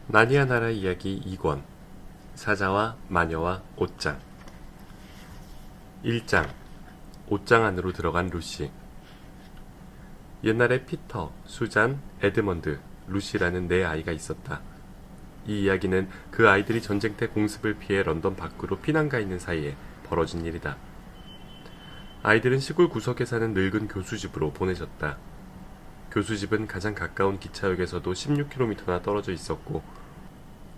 나니아 나라 이야기 2권 사자와 마녀와 옷장 1장 옷장 안으로 들어간 루시. 옛날에 피터, 수잔, 에드먼드, 루시라는 네 아이가 있었다. 이 이야기는 그 아이들이 전쟁 때 공습을 피해 런던 밖으로 피난가 있는 사이에 벌어진 일이다. 아이들은 시골 구석에 사는 늙은 교수집으로 보내졌다. 교수집은 가장 가까운 기차역에서도 16km나 떨어져 있었고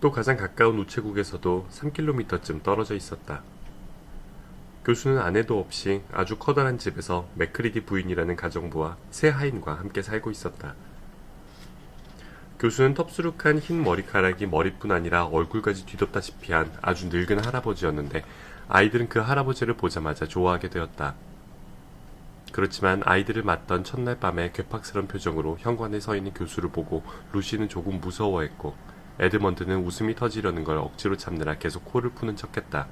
또 가장 가까운 우체국에서도 3km쯤 떨어져 있었다. 교수는 아내도 없이 아주 커다란 집에서 맥크리디 부인이라는 가정부와 세 하인과 함께 살고 있었다. 교수는 텁수룩한 흰 머리카락이 머리뿐 아니라 얼굴까지 뒤덮다시피 한 아주 늙은 할아버지였는데 아이들은 그 할아버지를 보자마자 좋아하게 되었다. 그렇지만 아이들을 맞던 첫날 밤에 괴팍스런 표정으로 현관에 서 있는 교수를 보고 루시는 조금 무서워했고 에드먼드는 웃음이 터지려는 걸 억지로 참느라 계속 코를 푸는 척했다.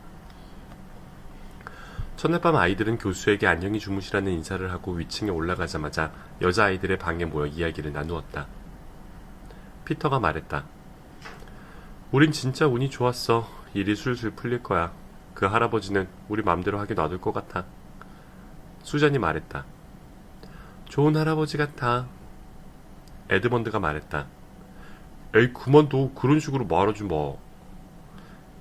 첫날 밤 아이들은 교수에게 안녕히 주무시라는 인사를 하고 위층에 올라가자마자 여자아이들의 방에 모여 이야기를 나누었다. 피터가 말했다. 우린 진짜 운이 좋았어. 일이 술술 풀릴 거야. 그 할아버지는 우리 맘대로 하게 놔둘 것 같아. 수잔이 말했다. 좋은 할아버지 같아. 에드먼드가 말했다. 에이 그만둬. 그런 식으로 말하지 마.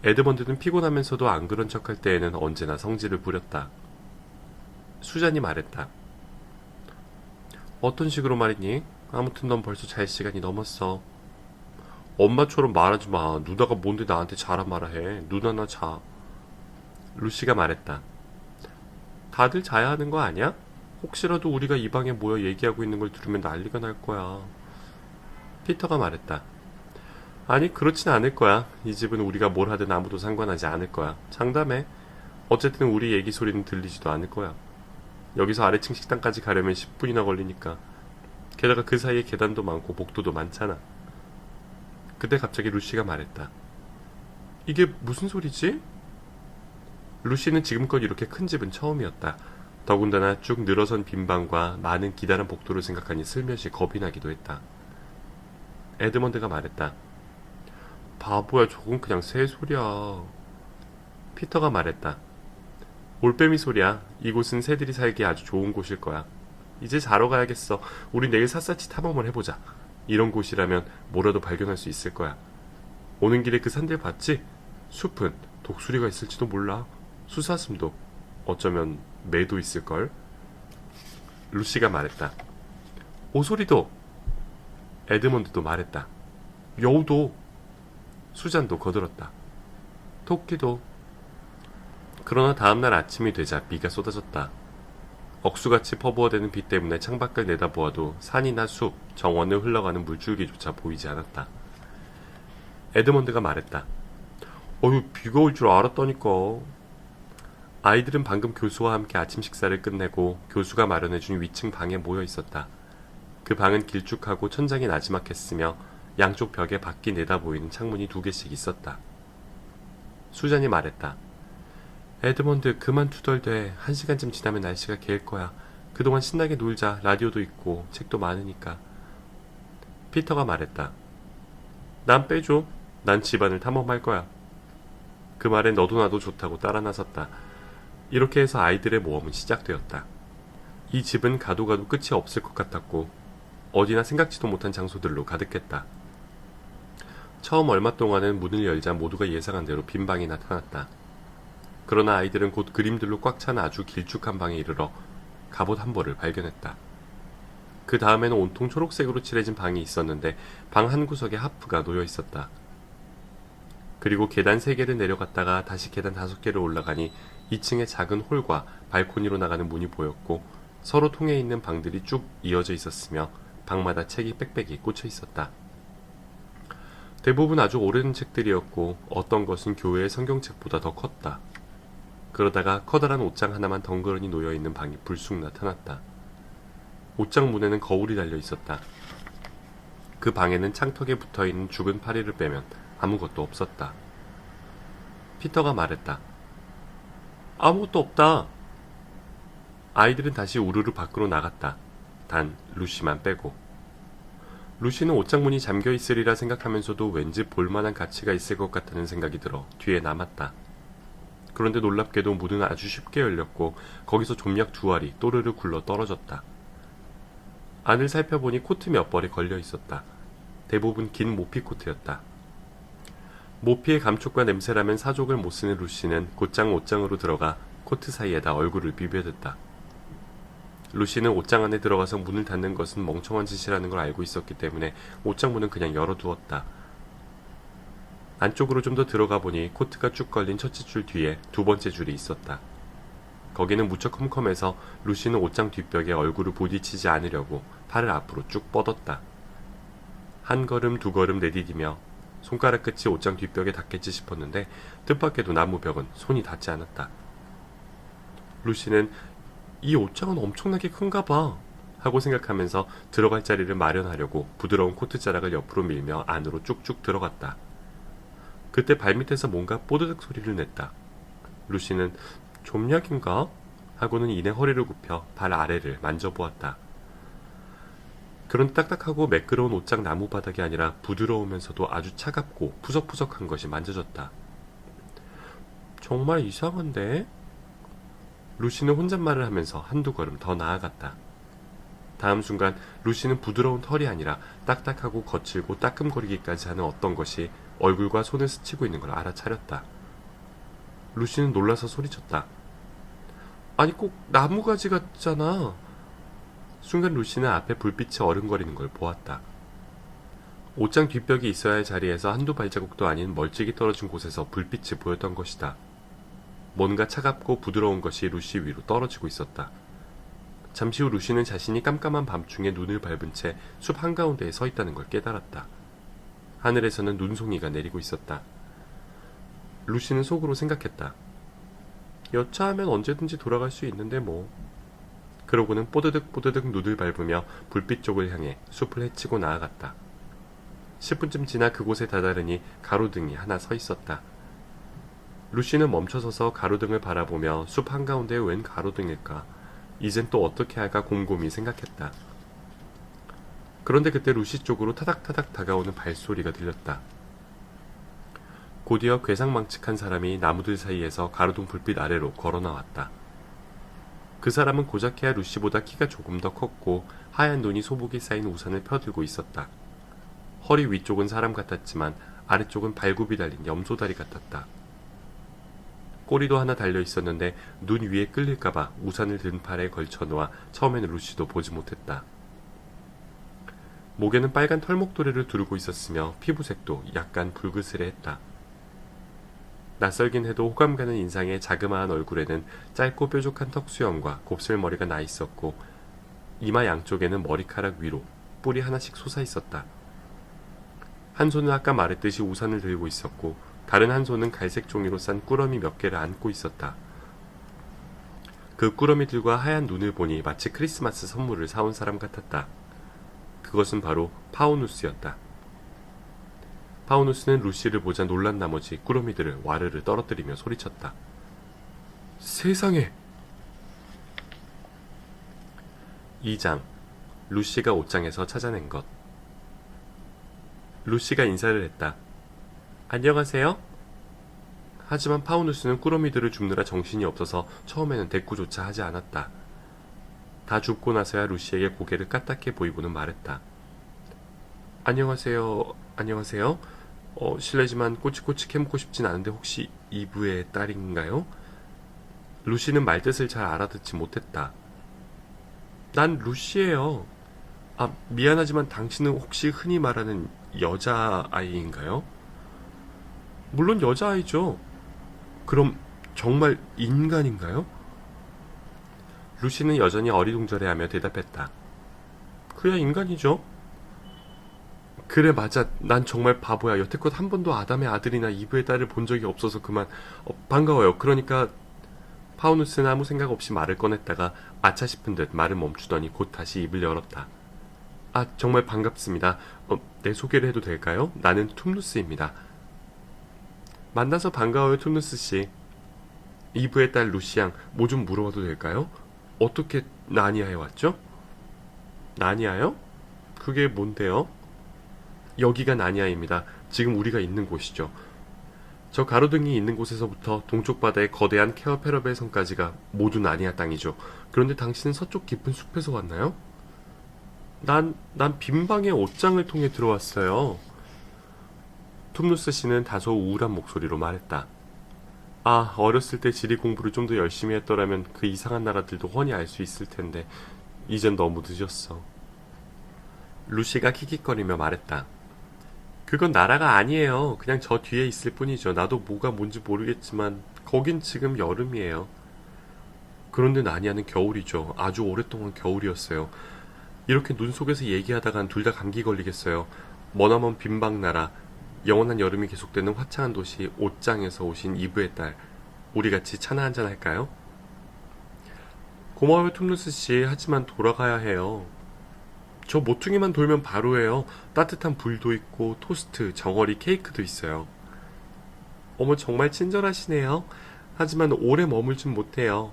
에드먼드는 피곤하면서도 안 그런 척할 때에는 언제나 성질을 부렸다. 수잔이 말했다. 어떤 식으로 말이니? 아무튼 넌 벌써 잘 시간이 넘었어. 엄마처럼 말하지 마. 누나가 뭔데 나한테 자라 마라 해. 누나나 자. 루시가 말했다. 다들 자야 하는 거 아니야? 혹시라도 우리가 이 방에 모여 얘기하고 있는 걸 들으면 난리가 날 거야. 피터가 말했다. 아니 그렇진 않을 거야. 이 집은 우리가 뭘 하든 아무도 상관하지 않을 거야. 장담해. 어쨌든 우리 얘기 소리는 들리지도 않을 거야. 여기서 아래층 식당까지 가려면 10분이나 걸리니까. 게다가 그 사이에 계단도 많고 복도도 많잖아. 그때 갑자기 루시가 말했다. 이게 무슨 소리지? 루시는 지금껏 이렇게 큰 집은 처음이었다. 더군다나 쭉 늘어선 빈방과 많은 기다란 복도를 생각하니 슬며시 겁이 나기도 했다. 에드먼드가 말했다. 바보야, 저건 그냥 새 소리야. 피터가 말했다. 올빼미 소리야. 이곳은 새들이 살기 아주 좋은 곳일 거야. 이제 자러 가야겠어. 우리 내일 샅샅이 탐험을 해보자. 이런 곳이라면 뭐라도 발견할 수 있을 거야. 오는 길에 그 산들 봤지? 숲은 독수리가 있을지도 몰라. 수사슴도, 어쩌면 매도 있을걸? 루시가 말했다. 오소리도. 에드먼드도 말했다. 여우도. 수잔도 거들었다. 토끼도. 그러나 다음날 아침이 되자 비가 쏟아졌다. 억수같이 퍼부어대는 비 때문에 창밖을 내다보아도 산이나 숲, 정원을 흘러가는 물줄기조차 보이지 않았다. 에드먼드가 말했다. 어휴, 비가 올 줄 알았다니까. 아이들은 방금 교수와 함께 아침 식사를 끝내고 교수가 마련해준 위층 방에 모여 있었다. 그 방은 길쭉하고 천장이 나지막했으며 양쪽 벽에 밖이 내다보이는 창문이 2개씩 있었다. 수잔이 말했다. 에드먼드 그만 투덜대. 1시간쯤 지나면 날씨가 개일 거야. 그동안 신나게 놀자. 라디오도 있고 책도 많으니까. 피터가 말했다. 난 빼줘. 난 집안을 탐험할 거야. 그 말에 너도 나도 좋다고 따라 나섰다. 이렇게 해서 아이들의 모험은 시작되었다. 이 집은 가도 가도 끝이 없을 것 같았고 어디나 생각지도 못한 장소들로 가득했다. 처음 얼마 동안은 문을 열자 모두가 예상한 대로 빈 방이 나타났다. 그러나 아이들은 곧 그림들로 꽉 찬 아주 길쭉한 방에 이르러 갑옷 한 벌을 발견했다. 그 다음에는 온통 초록색으로 칠해진 방이 있었는데 방 한 구석에 하프가 놓여 있었다. 그리고 계단 3개를 내려갔다가 다시 계단 5개를 올라가니 2층의 작은 홀과 발코니로 나가는 문이 보였고 서로 통해 있는 방들이 쭉 이어져 있었으며 방마다 책이 빽빽이 꽂혀 있었다. 대부분 아주 오래된 책들이었고 어떤 것은 교회의 성경책보다 더 컸다. 그러다가 커다란 옷장 하나만 덩그러니 놓여있는 방이 불쑥 나타났다. 옷장 문에는 거울이 달려 있었다. 그 방에는 창턱에 붙어있는 죽은 파리를 빼면 아무것도 없었다. 피터가 말했다. 아무것도 없다. 아이들은 다시 우르르 밖으로 나갔다. 단 루시만 빼고. 루시는 옷장 문이 잠겨 있으리라 생각하면서도 왠지 볼만한 가치가 있을 것 같다는 생각이 들어 뒤에 남았다. 그런데 놀랍게도 문은 아주 쉽게 열렸고 거기서 좀약 두 알이 또르르 굴러 떨어졌다. 안을 살펴보니 코트 몇 벌이 걸려 있었다. 대부분 긴 모피 코트였다. 모피의 감촉과 냄새라면 사족을 못 쓰는 루시는 곧장 옷장으로 들어가 코트 사이에다 얼굴을 비벼댔다. 루시는 옷장 안에 들어가서 문을 닫는 것은 멍청한 짓이라는 걸 알고 있었기 때문에 옷장 문은 그냥 열어두었다. 안쪽으로 좀 더 들어가 보니 코트가 쭉 걸린 첫째 줄 뒤에 두 번째 줄이 있었다. 거기는 무척 컴컴해서 루시는 옷장 뒷벽에 얼굴을 부딪히지 않으려고 팔을 앞으로 쭉 뻗었다. 한 걸음 두 걸음 내디디며 손가락 끝이 옷장 뒷벽에 닿겠지 싶었는데 뜻밖에도 나무 벽은 손이 닿지 않았다. 루시는 이 옷장은 엄청나게 큰가 봐 하고 생각하면서 들어갈 자리를 마련하려고 부드러운 코트 자락을 옆으로 밀며 안으로 쭉쭉 들어갔다. 그때 발밑에서 뭔가 뽀드득 소리를 냈다. 루시는 좀약인가? 하고는 이내 허리를 굽혀 발 아래를 만져보았다. 그런 딱딱하고 매끄러운 옷장 나무 바닥이 아니라 부드러우면서도 아주 차갑고 푸석푸석한 것이 만져졌다. 정말 이상한데? 루시는 혼잣말을 하면서 한두 걸음 더 나아갔다. 다음 순간 루시는 부드러운 털이 아니라 딱딱하고 거칠고 따끔거리기까지 하는 어떤 것이 얼굴과 손을 스치고 있는 걸 알아차렸다. 루시는 놀라서 소리쳤다. 아니 꼭 나무가지 같잖아. 순간 루시는 앞에 불빛이 어른거리는 걸 보았다. 옷장 뒷벽이 있어야 할 자리에서 한두 발자국도 아닌 멀찍이 떨어진 곳에서 불빛이 보였던 것이다. 뭔가 차갑고 부드러운 것이 루시 위로 떨어지고 있었다. 잠시 후 루시는 자신이 깜깜한 밤중에 눈을 밟은 채 숲 한가운데에 서 있다는 걸 깨달았다. 하늘에서는 눈송이가 내리고 있었다. 루시는 속으로 생각했다. 여차하면 언제든지 돌아갈 수 있는데 뭐. 그러고는 뽀드득 뽀드득 눈을 밟으며 불빛 쪽을 향해 숲을 헤치고 나아갔다. 10분쯤 지나 그곳에 다다르니 가로등이 하나 서 있었다. 루시는 멈춰서서 가로등을 바라보며 숲 한가운데에 웬 가로등일까? 이젠 또 어떻게 할까 곰곰이 생각했다. 그런데 그때 루시 쪽으로 타닥타닥 다가오는 발소리가 들렸다. 곧이어 괴상망측한 사람이 나무들 사이에서 가로등 불빛 아래로 걸어 나왔다. 그 사람은 고작해야 루시보다 키가 조금 더 컸고 하얀 눈이 소복이 쌓인 우산을 펴들고 있었다. 허리 위쪽은 사람 같았지만 아래쪽은 발굽이 달린 염소다리 같았다. 꼬리도 하나 달려 있었는데 눈 위에 끌릴까봐 우산을 든 팔에 걸쳐놓아 처음에는 루시도 보지 못했다. 목에는 빨간 털목도리를 두르고 있었으며 피부색도 약간 붉으스레했다. 낯설긴 해도 호감 가는 인상의 자그마한 얼굴에는 짧고 뾰족한 턱수염과 곱슬머리가 나 있었고 이마 양쪽에는 머리카락 위로 뿔이 하나씩 솟아 있었다. 한 손은 아까 말했듯이 우산을 들고 있었고 다른 한 손은 갈색 종이로 싼 꾸러미 몇 개를 안고 있었다. 그 꾸러미들과 하얀 눈을 보니 마치 크리스마스 선물을 사온 사람 같았다. 그것은 바로 파우누스였다. 파우누스는 루시를 보자 놀란 나머지 꾸러미들을 와르르 떨어뜨리며 소리쳤다. 세상에! 2장. 루시가 옷장에서 찾아낸 것. 루시가 인사를 했다. 안녕하세요? 하지만 파우누스는 꾸러미들을 줍느라 정신이 없어서 처음에는 대꾸조차 하지 않았다. 다 줍고 나서야 루시에게 고개를 까딱해 보이고는 말했다. 안녕하세요. 안녕하세요. 실례지만 꼬치꼬치 캐묻고 싶진 않은데 혹시 이브의 딸인가요? 루시는 말뜻을 잘 알아듣지 못했다. 난 루시예요. 아, 미안하지만 당신은 혹시 흔히 말하는 여자아이인가요? 물론 여자아이죠. 그럼 정말 인간인가요? 루시는 여전히 어리둥절해하며 대답했다. 그야 인간이죠. 그래 맞아. 난 정말 바보야. 여태껏 한 번도 아담의 아들이나 이브의 딸을 본 적이 없어서 그만. 반가워요. 그러니까 파우누스는 아무 생각 없이 말을 꺼냈다가 아차 싶은 듯 말을 멈추더니 곧 다시 입을 열었다. 아 정말 반갑습니다. 내 소개를 해도 될까요? 나는 툼누스입니다. 만나서 반가워요 툼누스 씨. 이브의 딸 루시양 뭐 좀 물어봐도 될까요? 어떻게 나니아에 왔죠? 나니아요? 그게 뭔데요? 여기가 나니아입니다. 지금 우리가 있는 곳이죠. 저 가로등이 있는 곳에서부터 동쪽 바다의 거대한 케어 페러벨 섬까지가 모두 나니아 땅이죠. 그런데 당신은 서쪽 깊은 숲에서 왔나요? 난 빈방의 옷장을 통해 들어왔어요. 툼누스 씨는 다소 우울한 목소리로 말했다. 아, 어렸을 때 지리 공부를 좀 더 열심히 했더라면 그 이상한 나라들도 훤히 알 수 있을 텐데 이젠 너무 늦었어. 루시가 킥킥거리며 말했다. 그건 나라가 아니에요. 그냥 저 뒤에 있을 뿐이죠. 나도 뭐가 뭔지 모르겠지만 거긴 지금 여름이에요. 그런데 나니아는 겨울이죠. 아주 오랫동안 겨울이었어요. 이렇게 눈 속에서 얘기하다간 둘 다 감기 걸리겠어요. 머나먼 빈방 나라, 영원한 여름이 계속되는 화창한 도시 옷장에서 오신 이브의 딸, 우리 같이 차나 한잔 할까요? 고마워요, 툼루스 씨. 하지만 돌아가야 해요. 저 모퉁이만 돌면 바로예요. 따뜻한 불도 있고 토스트, 정어리, 케이크도 있어요. 어머, 정말 친절하시네요. 하지만 오래 머물진 못해요.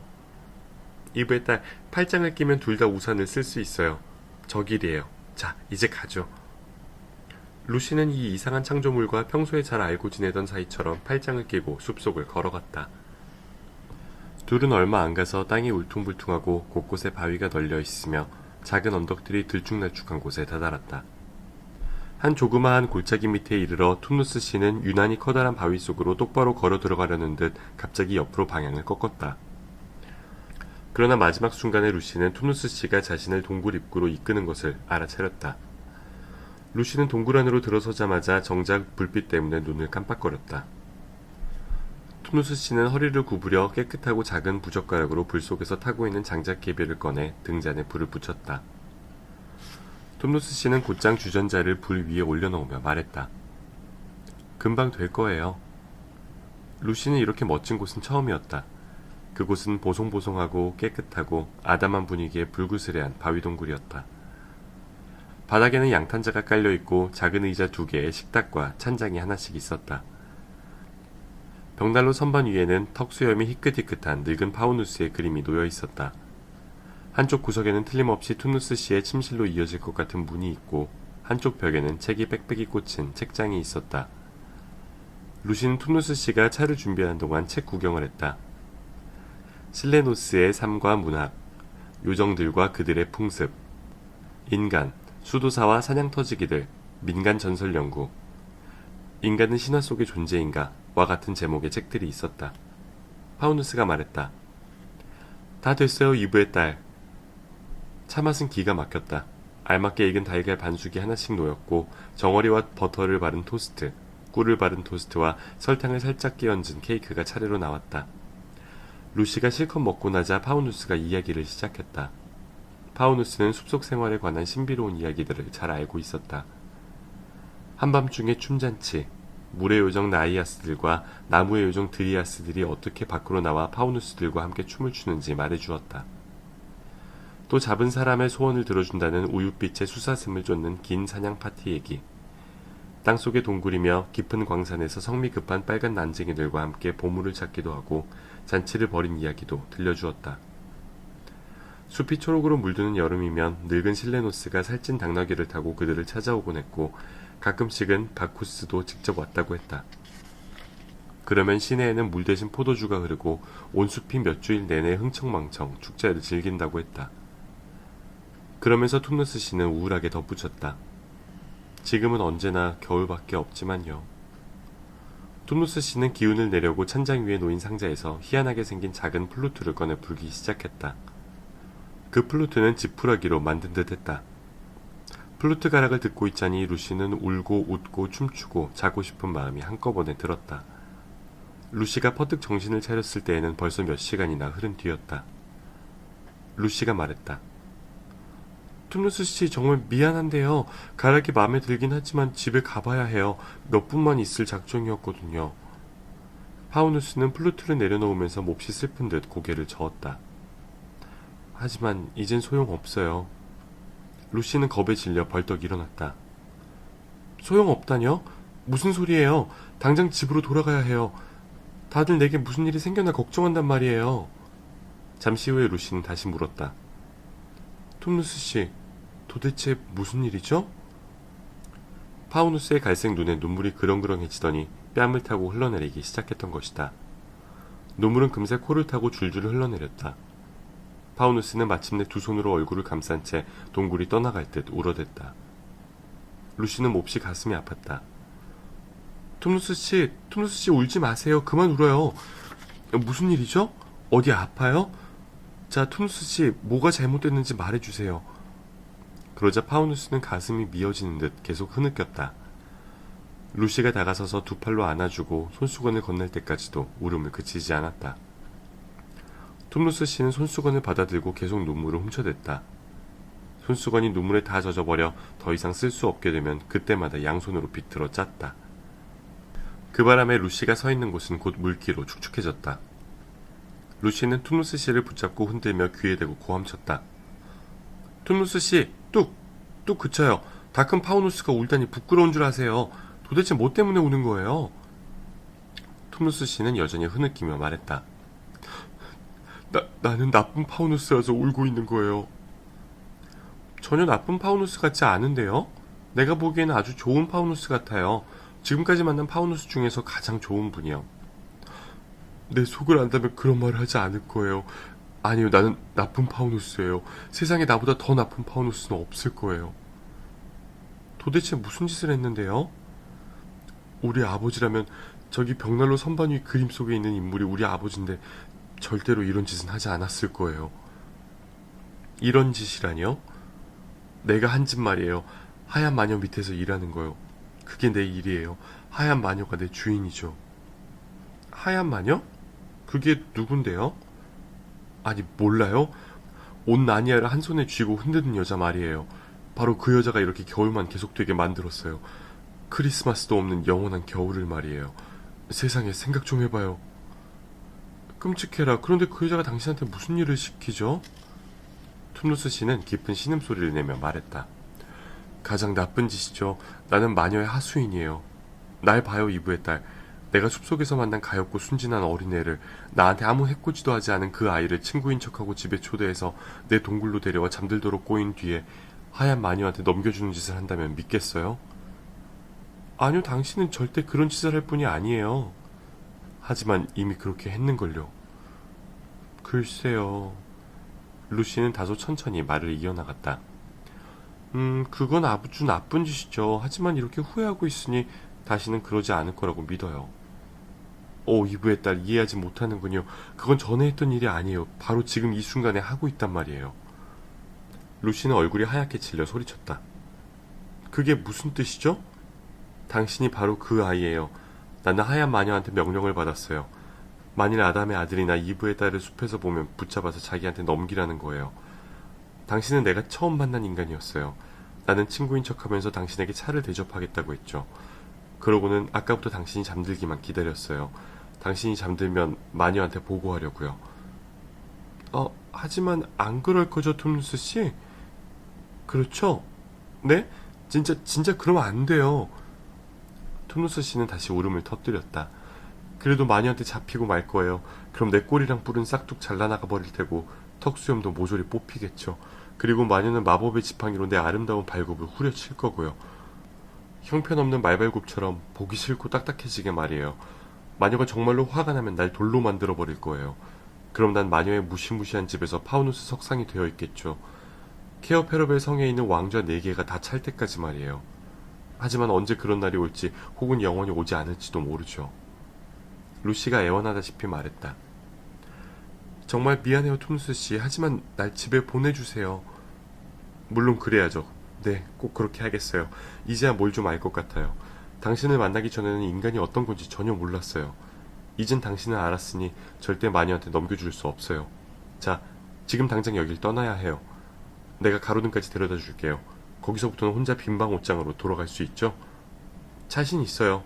이브의 딸, 팔짱을 끼면 둘 다 우산을 쓸 수 있어요. 저 길이에요. 자, 이제 가죠. 루시는 이 이상한 창조물과 평소에 잘 알고 지내던 사이처럼 팔짱을 끼고 숲속을 걸어갔다. 둘은 얼마 안 가서 땅이 울퉁불퉁하고 곳곳에 바위가 널려 있으며 작은 언덕들이 들쭉날쭉한 곳에 다다랐다. 한 조그마한 골짜기 밑에 이르러 툰누스 씨는 유난히 커다란 바위 속으로 똑바로 걸어 들어가려는 듯 갑자기 옆으로 방향을 꺾었다. 그러나 마지막 순간에 루시는 툰누스 씨가 자신을 동굴 입구로 이끄는 것을 알아차렸다. 루시는 동굴 안으로 들어서자마자 정작 불빛 때문에 눈을 깜빡거렸다. 툰누스 씨는 허리를 구부려 깨끗하고 작은 부젓가락으로 불 속에서 타고 있는 장작개비를 꺼내 등잔에 불을 붙였다. 툰누스 씨는 곧장 주전자를 불 위에 올려놓으며 말했다. 금방 될 거예요. 루시는 이렇게 멋진 곳은 처음이었다. 그곳은 보송보송하고 깨끗하고 아담한 분위기의 불구스레한 바위동굴이었다. 바닥에는 양탄자가 깔려있고 작은 의자 2개에 식탁과 찬장이 하나씩 있었다. 벽난로 선반 위에는 턱수염이 희끗희끗한 늙은 파우누스의 그림이 놓여 있었다. 한쪽 구석에는 틀림없이 툰누스 씨의 침실로 이어질 것 같은 문이 있고 한쪽 벽에는 책이 빽빽이 꽂힌 책장이 있었다. 루시는 툰누스 씨가 차를 준비하는 동안 책 구경을 했다. 실레노스의 삶과 문학, 요정들과 그들의 풍습, 인간, 수도사와 사냥터지기들, 민간 전설 연구, 인간은 신화 속의 존재인가 와 같은 제목의 책들이 있었다. 파우누스가 말했다. 다 됐어요, 이브의 딸. 차맛은 기가 막혔다. 알맞게 익은 달걀 반숙이 하나씩 놓였고 정어리와 버터를 바른 토스트, 꿀을 바른 토스트와 설탕을 살짝 끼얹은 케이크가 차례로 나왔다. 루시가 실컷 먹고 나자 파우누스가 이야기를 시작했다. 파우누스는 숲속 생활에 관한 신비로운 이야기들을 잘 알고 있었다. 한밤중에 춤잔치, 물의 요정 나이아스들과 나무의 요정 드리아스들이 어떻게 밖으로 나와 파우누스들과 함께 춤을 추는지 말해주었다. 또 잡은 사람의 소원을 들어준다는 우윳빛의 수사슴을 쫓는 긴 사냥 파티 얘기, 땅속의 동굴이며 깊은 광산에서 성미 급한 빨간 난쟁이들과 함께 보물을 찾기도 하고 잔치를 벌인 이야기도 들려주었다. 숲이 초록으로 물드는 여름이면 늙은 실레노스가 살찐 당나귀를 타고 그들을 찾아오곤 했고 가끔씩은 바쿠스도 직접 왔다고 했다. 그러면 시내에는 물 대신 포도주가 흐르고 온 숲이 몇 주일 내내 흥청망청 축제를 즐긴다고 했다. 그러면서 툰누스 씨는 우울하게 덧붙였다. 지금은 언제나 겨울밖에 없지만요. 툰누스 씨는 기운을 내려고 찬장 위에 놓인 상자에서 희한하게 생긴 작은 플루트를 꺼내 불기 시작했다. 그 플루트는 지푸라기로 만든 듯 했다. 플루트 가락을 듣고 있자니 루시는 울고 웃고 춤추고 자고 싶은 마음이 한꺼번에 들었다. 루시가 퍼뜩 정신을 차렸을 때에는 벌써 몇 시간이나 흐른 뒤였다. 루시가 말했다. 툰누스 씨 정말 미안한데요. 가락이 마음에 들긴 하지만 집에 가봐야 해요. 몇 분만 있을 작정이었거든요. 파우누스는 플루트를 내려놓으면서 몹시 슬픈 듯 고개를 저었다. 하지만 이젠 소용없어요. 루시는 겁에 질려 벌떡 일어났다. 소용없다뇨? 무슨 소리예요? 당장 집으로 돌아가야 해요. 다들 내게 무슨 일이 생겨나 걱정한단 말이에요. 잠시 후에 루시는 다시 물었다. 툼누스 씨, 도대체 무슨 일이죠? 파우누스의 갈색 눈에 눈물이 그렁그렁해지더니 뺨을 타고 흘러내리기 시작했던 것이다. 눈물은 금세 코를 타고 줄줄 흘러내렸다. 파우누스는 마침내 두 손으로 얼굴을 감싼 채 동굴이 떠나갈 듯 울어댔다. 루시는 몹시 가슴이 아팠다. 톰누스 씨 울지 마세요. 그만 울어요. 무슨 일이죠? 어디 아파요? 자, 톰누스 씨 뭐가 잘못됐는지 말해주세요. 그러자 파우누스는 가슴이 미어지는 듯 계속 흐느꼈다. 루시가 다가서서 두 팔로 안아주고 손수건을 건넬 때까지도 울음을 그치지 않았다. 톰누스 씨는 손수건을 받아들고 계속 눈물을 훔쳐댔다. 손수건이 눈물에 다 젖어버려 더 이상 쓸 수 없게 되면 그때마다 양손으로 비틀어 짰다. 그 바람에 루시가 서 있는 곳은 곧 물기로 축축해졌다. 루시는 톰누스 씨를 붙잡고 흔들며 귀에 대고 고함쳤다. 톰누스 씨, 뚝 그쳐요. 다 큰 파우누스가 울다니 부끄러운 줄 아세요. 도대체 뭐 때문에 우는 거예요? 톰누스 씨는 여전히 흐느끼며 말했다. 나는 나쁜 파우누스라서 울고 있는 거예요. 전혀 나쁜 파우누스 같지 않은데요? 내가 보기에는 아주 좋은 파우누스 같아요. 지금까지 만난 파우누스 중에서 가장 좋은 분이요. 내 속을 안다면 그런 말을 하지 않을 거예요. 아니요, 나는 나쁜 파우누스예요. 세상에 나보다 더 나쁜 파우누스는 없을 거예요. 도대체 무슨 짓을 했는데요? 우리 아버지라면 저기 벽난로 선반 위 그림 속에 있는 인물이 우리 아버지인데 절대로 이런 짓은 하지 않았을 거예요. 이런 짓이라니요? 내가 한 짓 말이에요. 하얀 마녀 밑에서 일하는 거요. 그게 내 일이에요. 하얀 마녀가 내 주인이죠. 하얀 마녀? 그게 누군데요? 아니, 몰라요? 옷 나니아를 한 손에 쥐고 흔드는 여자 말이에요. 바로 그 여자가 이렇게 겨울만 계속되게 만들었어요. 크리스마스도 없는 영원한 겨울을 말이에요. 세상에, 생각 좀 해봐요. 끔찍해라. 그런데 그 여자가 당신한테 무슨 일을 시키죠? 툼누스 씨는 깊은 신음소리를 내며 말했다. 가장 나쁜 짓이죠. 나는 마녀의 하수인이에요. 날 봐요, 이브의 딸. 내가 숲속에서 만난 가엾고 순진한 어린애를, 나한테 아무 해코지도 하지 않은 그 아이를 친구인 척하고 집에 초대해서 내 동굴로 데려와 잠들도록 꼬인 뒤에 하얀 마녀한테 넘겨주는 짓을 한다면 믿겠어요? 아니요, 당신은 절대 그런 짓을 할 뿐이 아니에요. 하지만 이미 그렇게 했는걸요. 글쎄요. 루시는 다소 천천히 말을 이어나갔다. 그건 아주 나쁜 짓이죠. 하지만 이렇게 후회하고 있으니 다시는 그러지 않을 거라고 믿어요. 이브의 딸, 이해하지 못하는군요. 그건 전에 했던 일이 아니에요. 바로 지금 이 순간에 하고 있단 말이에요. 루시는 얼굴이 하얗게 질려 소리쳤다. 그게 무슨 뜻이죠? 당신이 바로 그 아이예요. 나는 하얀 마녀한테 명령을 받았어요. 만일 아담의 아들이나 이브의 딸을 숲에서 보면 붙잡아서 자기한테 넘기라는 거예요. 당신은 내가 처음 만난 인간이었어요. 나는 친구인 척하면서 당신에게 차를 대접하겠다고 했죠. 그러고는 아까부터 당신이 잠들기만 기다렸어요. 당신이 잠들면 마녀한테 보고하려고요. 하지만 안 그럴 거죠, 톰누스 씨? 그렇죠? 네? 진짜 그러면 안 돼요. 톰누스 씨는 다시 울음을 터뜨렸다. 그래도 마녀한테 잡히고 말 거예요. 그럼 내 꼬리랑 뿔은 싹둑 잘라나가 버릴 테고 턱수염도 모조리 뽑히겠죠. 그리고 마녀는 마법의 지팡이로 내 아름다운 발굽을 후려칠 거고요. 형편없는 말발굽처럼 보기 싫고 딱딱해지게 말이에요. 마녀가 정말로 화가 나면 날 돌로 만들어 버릴 거예요. 그럼 난 마녀의 무시무시한 집에서 파우누스 석상이 되어 있겠죠. 케어 페로벨 성에 있는 왕좌 4개가 다 찰 때까지 말이에요. 하지만 언제 그런 날이 올지 혹은 영원히 오지 않을지도 모르죠. 루시가 애원하다시피 말했다. 정말 미안해요, 톰스 씨. 하지만 날 집에 보내주세요. 물론 그래야죠. 네, 꼭 그렇게 하겠어요. 이제야 뭘 좀 알 것 같아요. 당신을 만나기 전에는 인간이 어떤 건지 전혀 몰랐어요. 이젠 당신을 알았으니 절대 마녀한테 넘겨줄 수 없어요. 자, 지금 당장 여길 떠나야 해요. 내가 가로등까지 데려다 줄게요. 거기서부터는 혼자 빈방 옷장으로 돌아갈 수 있죠? 자신 있어요.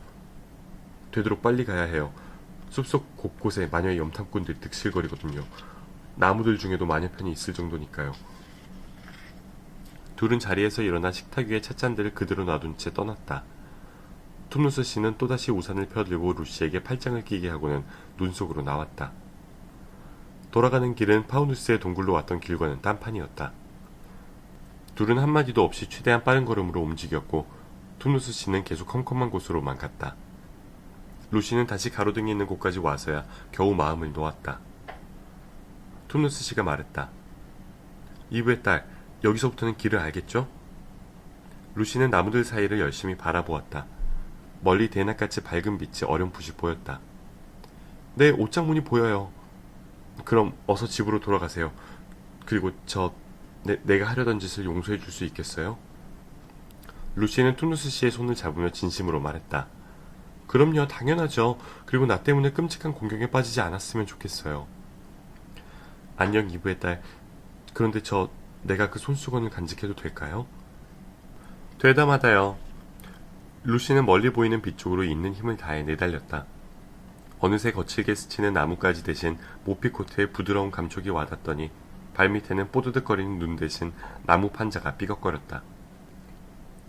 되도록 빨리 가야 해요. 숲속 곳곳에 마녀의 염탐꾼들이 득실거리거든요. 나무들 중에도 마녀편이 있을 정도니까요. 둘은 자리에서 일어나 식탁 위에 찻잔들을 그대로 놔둔 채 떠났다. 톰누스 씨는 또다시 우산을 펴들고 루시에게 팔짱을 끼게 하고는 눈 속으로 나왔다. 돌아가는 길은 파우누스의 동굴로 왔던 길과는 딴판이었다. 둘은 한마디도 없이 최대한 빠른 걸음으로 움직였고 툰누스 씨는 계속 컴컴한 곳으로만 갔다. 루시는 다시 가로등이 있는 곳까지 와서야 겨우 마음을 놓았다. 툰누스 씨가 말했다. 이브의 딸, 여기서부터는 길을 알겠죠? 루시는 나무들 사이를 열심히 바라보았다. 멀리 대낮같이 밝은 빛이 어렴풋이 보였다. 네, 옷장문이 보여요. 그럼 어서 집으로 돌아가세요. 그리고 내가 하려던 짓을 용서해 줄 수 있겠어요? 루시는 툰누스 씨의 손을 잡으며 진심으로 말했다. 그럼요, 당연하죠. 그리고 나 때문에 끔찍한 공경에 빠지지 않았으면 좋겠어요. 안녕, 이브의 딸. 그런데 내가 그 손수건을 간직해도 될까요? 되다마다요. 루시는 멀리 보이는 빛 쪽으로 있는 힘을 다해 내달렸다. 어느새 거칠게 스치는 나뭇가지 대신 모피코트의 부드러운 감촉이 와닿더니 발밑에는 뽀드득거리는 눈 대신 나무 판자가 삐걱거렸다.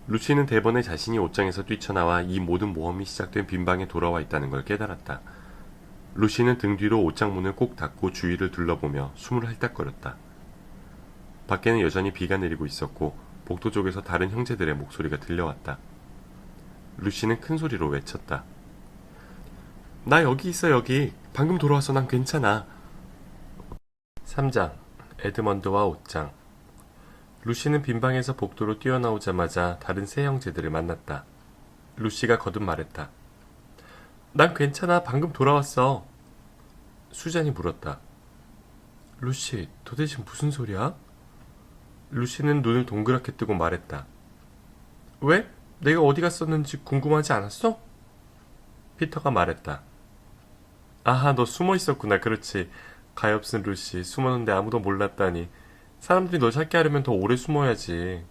루시는 대번에 자신이 옷장에서 뛰쳐나와 이 모든 모험이 시작된 빈방에 돌아와 있다는 걸 깨달았다. 루시는 등 뒤로 옷장 문을 꼭 닫고 주위를 둘러보며 숨을 헐떡거렸다. 밖에는 여전히 비가 내리고 있었고 복도 쪽에서 다른 형제들의 목소리가 들려왔다. 루시는 큰 소리로 외쳤다. 나 여기 있어, 여기. 방금 돌아와서 난 괜찮아. 3장. 에드먼드와 옷장. 루시는 빈방에서 복도로 뛰어나오자마자 다른 세 형제들을 만났다. 루시가 거듭 말했다. 난 괜찮아. 방금 돌아왔어. 수잔이 물었다. 루시, 도대체 무슨 소리야? 루시는 눈을 동그랗게 뜨고 말했다. 왜? 내가 어디 갔었는지 궁금하지 않았어? 피터가 말했다. 아하, 너 숨어 있었구나. 그렇지. 가엾은 루시, 숨었는데 아무도 몰랐다니. 사람들이 널 찾게 하려면 더 오래 숨어야지.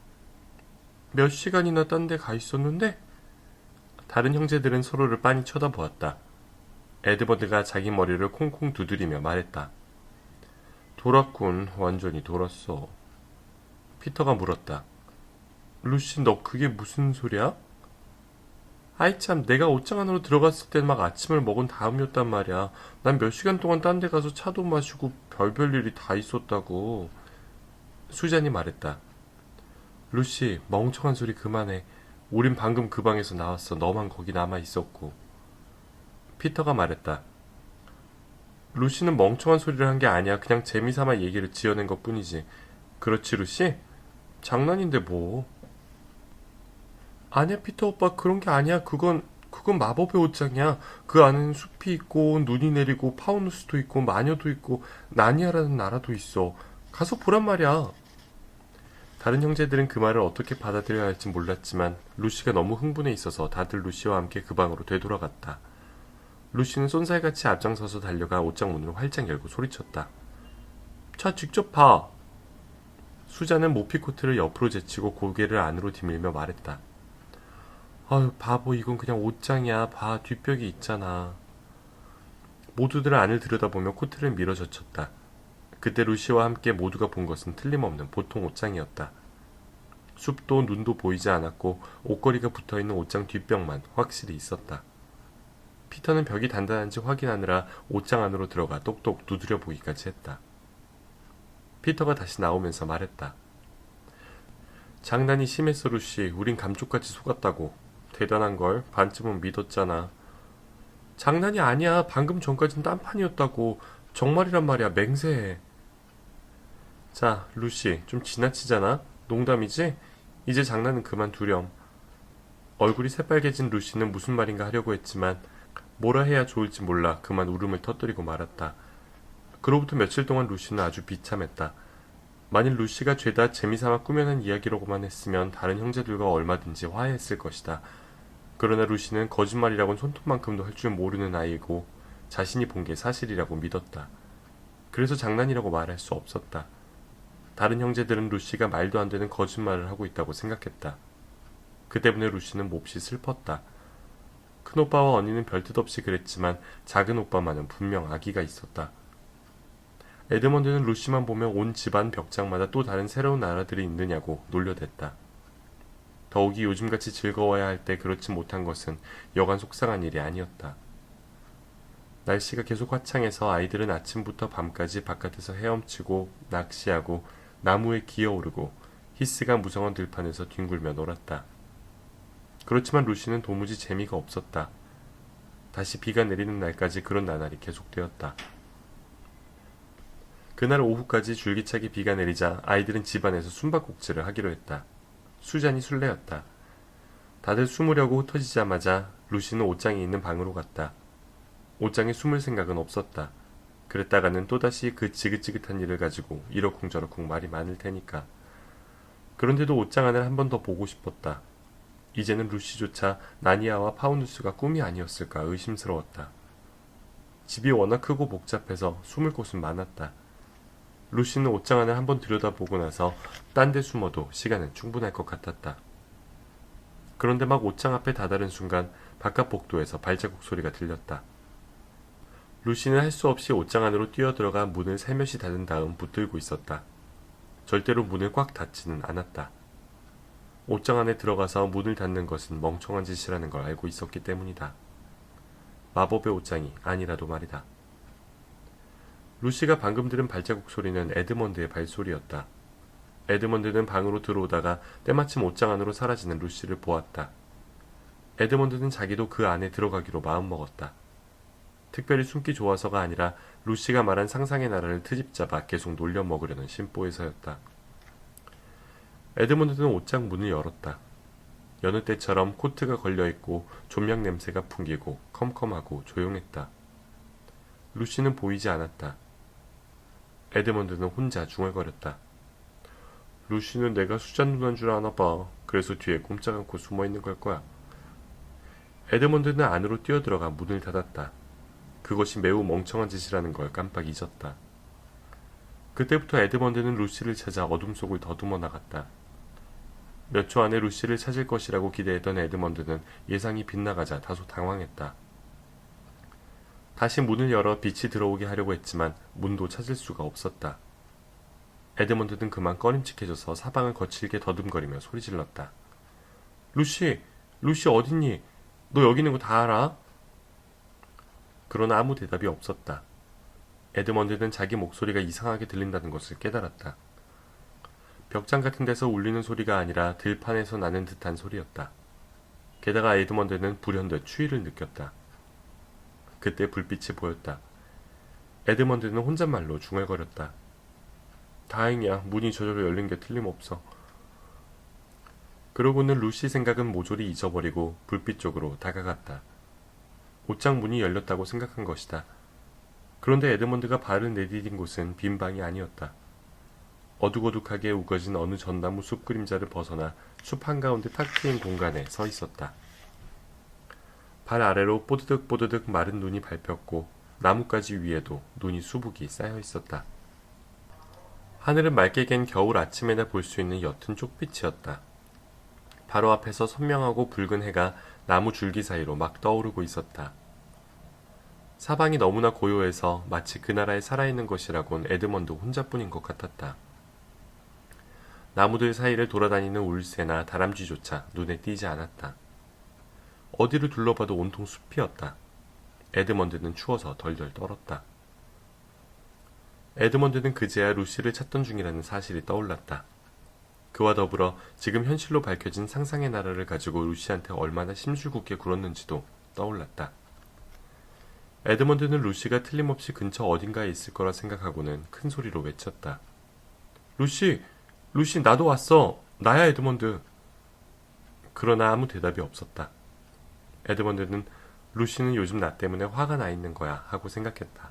몇 시간이나 딴 데 가 있었는데? 다른 형제들은 서로를 빤히 쳐다보았다. 에드버드가 자기 머리를 콩콩 두드리며 말했다. 돌았군. 완전히 돌았어. 피터가 물었다. 루시, 너 그게 무슨 소리야? 아이 참, 내가 옷장 안으로 들어갔을 땐 막 아침을 먹은 다음이었단 말이야. 난 몇 시간 동안 딴 데 가서 차도 마시고 별별 일이 다 있었다고. 수잔이 말했다. 루시, 멍청한 소리 그만해. 우린 방금 그 방에서 나왔어. 너만 거기 남아 있었고. 피터가 말했다. 루시는 멍청한 소리를 한 게 아니야. 그냥 재미삼아 얘기를 지어낸 것 뿐이지. 그렇지, 루시? 장난인데 뭐. 아니야, 피터 오빠, 그런 게 아니야. 그건 마법의 옷장이야. 그 안에는 숲이 있고 눈이 내리고 파우누스도 있고 마녀도 있고 나니아라는 나라도 있어. 가서 보란 말이야. 다른 형제들은 그 말을 어떻게 받아들여야 할지 몰랐지만 루시가 너무 흥분해 있어서 다들 루시와 함께 그 방으로 되돌아갔다. 루시는 쏜살같이 앞장서서 달려가 옷장 문을 활짝 열고 소리쳤다. 자, 직접 봐. 수자는 모피코트를 옆으로 제치고 고개를 안으로 디밀며 말했다. 아유, 바보, 이건 그냥 옷장이야. 봐, 뒷벽이 있잖아. 모두들 안을 들여다보며 코트를 밀어 젖혔다. 그때 루시와 함께 모두가 본 것은 틀림없는 보통 옷장이었다. 숲도 눈도 보이지 않았고 옷걸이가 붙어있는 옷장 뒷벽만 확실히 있었다. 피터는 벽이 단단한지 확인하느라 옷장 안으로 들어가 똑똑 두드려 보기까지 했다. 피터가 다시 나오면서 말했다. 장난이 심했어, 루시. 우린 감쪽같이 속았다고. 대단한걸. 반쯤은 믿었잖아. 장난이 아니야. 방금 전까진 딴판이었다고. 정말이란 말이야. 맹세해. 자, 루시, 좀 지나치잖아? 농담이지? 이제 장난은 그만두렴. 얼굴이 새빨개진 루시는 무슨 말인가 하려고 했지만 뭐라 해야 좋을지 몰라 그만 울음을 터뜨리고 말았다. 그로부터 며칠 동안 루시는 아주 비참했다. 만일 루시가 죄다 재미삼아 꾸며낸 이야기라고만 했으면 다른 형제들과 얼마든지 화해했을 것이다. 그러나 루시는 거짓말이라곤 손톱만큼도 할 줄 모르는 아이고 자신이 본 게 사실이라고 믿었다. 그래서 장난이라고 말할 수 없었다. 다른 형제들은 루시가 말도 안 되는 거짓말을 하고 있다고 생각했다. 그 때문에 루시는 몹시 슬펐다. 큰오빠와 언니는 별뜻 없이 그랬지만 작은 오빠만은 분명 아기가 있었다. 에드먼드는 루시만 보면 온 집안 벽장마다 또 다른 새로운 나라들이 있느냐고 놀려댔다. 더욱이 요즘같이 즐거워야 할 때 그렇지 못한 것은 여간 속상한 일이 아니었다. 날씨가 계속 화창해서 아이들은 아침부터 밤까지 바깥에서 헤엄치고 낚시하고 나무에 기어오르고 히스가 무성한 들판에서 뒹굴며 놀았다. 그렇지만 루시는 도무지 재미가 없었다. 다시 비가 내리는 날까지 그런 나날이 계속되었다. 그날 오후까지 줄기차게 비가 내리자 아이들은 집안에서 숨바꼭질을 하기로 했다. 수잔이 술래였다. 다들 숨으려고 흩어지자마자 루시는 옷장이 있는 방으로 갔다. 옷장에 숨을 생각은 없었다. 그랬다가는 또다시 그 지긋지긋한 일을 가지고 이러쿵저러쿵 말이 많을 테니까. 그런데도 옷장 안을 한 번 더 보고 싶었다. 이제는 루시조차 나니아와 파우누스가 꿈이 아니었을까 의심스러웠다. 집이 워낙 크고 복잡해서 숨을 곳은 많았다. 루시는 옷장 안을 한번 들여다보고 나서 딴 데 숨어도 시간은 충분할 것 같았다. 그런데 막 옷장 앞에 다다른 순간 바깥 복도에서 발자국 소리가 들렸다. 루시는 할 수 없이 옷장 안으로 뛰어들어가 문을 살며시 닫은 다음 붙들고 있었다. 절대로 문을 꽉 닫지는 않았다. 옷장 안에 들어가서 문을 닫는 것은 멍청한 짓이라는 걸 알고 있었기 때문이다. 마법의 옷장이 아니라도 말이다. 루시가 방금 들은 발자국 소리는 에드먼드의 발소리였다. 에드먼드는 방으로 들어오다가 때마침 옷장 안으로 사라지는 루시를 보았다. 에드먼드는 자기도 그 안에 들어가기로 마음먹었다. 특별히 숨기 좋아서가 아니라 루시가 말한 상상의 나라를 트집잡아 계속 놀려먹으려는 심보에서였다. 에드먼드는 옷장 문을 열었다. 여느 때처럼 코트가 걸려있고 조명 냄새가 풍기고 컴컴하고 조용했다. 루시는 보이지 않았다. 에드먼드는 혼자 중얼거렸다. 루시는 내가 수잔 누나인 줄 아나 봐. 그래서 뒤에 꼼짝 않고 숨어있는 걸 거야. 에드먼드는 안으로 뛰어들어가 문을 닫았다. 그것이 매우 멍청한 짓이라는 걸 깜빡 잊었다. 그때부터 에드먼드는 루시를 찾아 어둠 속을 더듬어 나갔다. 몇 초 안에 루시를 찾을 것이라고 기대했던 에드먼드는 예상이 빗나가자 다소 당황했다. 다시 문을 열어 빛이 들어오게 하려고 했지만 문도 찾을 수가 없었다. 에드먼드는 그만 꺼림칙해져서 사방을 거칠게 더듬거리며 소리질렀다. 루시! 루시 어딨니? 너 여기 있는 거 다 알아? 그러나 아무 대답이 없었다. 에드먼드는 자기 목소리가 이상하게 들린다는 것을 깨달았다. 벽장 같은 데서 울리는 소리가 아니라 들판에서 나는 듯한 소리였다. 게다가 에드먼드는 불현듯 추위를 느꼈다. 그때 불빛이 보였다. 에드먼드는 혼잣말로 중얼거렸다. 다행이야. 문이 저절로 열린 게 틀림없어. 그러고는 루시 생각은 모조리 잊어버리고 불빛 쪽으로 다가갔다. 옷장 문이 열렸다고 생각한 것이다. 그런데 에드먼드가 발을 내디딘 곳은 빈 방이 아니었다. 어둑어둑하게 우거진 어느 전나무 숲 그림자를 벗어나 숲 한가운데 탁 트인 공간에 서 있었다. 발 아래로 뽀드득 뽀드득 마른 눈이 밟혔고 나뭇가지 위에도 눈이 수북이 쌓여 있었다. 하늘은 맑게 갠 겨울 아침에나 볼 수 있는 옅은 쪽빛이었다. 바로 앞에서 선명하고 붉은 해가 나무 줄기 사이로 막 떠오르고 있었다. 사방이 너무나 고요해서 마치 그 나라에 살아있는 것이라곤 에드먼드 혼자뿐인 것 같았다. 나무들 사이를 돌아다니는 울새나 다람쥐조차 눈에 띄지 않았다. 어디를 둘러봐도 온통 숲이었다. 에드먼드는 추워서 덜덜 떨었다. 에드먼드는 그제야 루시를 찾던 중이라는 사실이 떠올랐다. 그와 더불어 지금 현실로 밝혀진 상상의 나라를 가지고 루시한테 얼마나 심술궂게 굴었는지도 떠올랐다. 에드먼드는 루시가 틀림없이 근처 어딘가에 있을 거라 생각하고는 큰 소리로 외쳤다. 루시! 루시 나도 왔어! 나야 에드먼드! 그러나 아무 대답이 없었다. 에드먼드는 루시는 요즘 나 때문에 화가 나 있는 거야 하고 생각했다.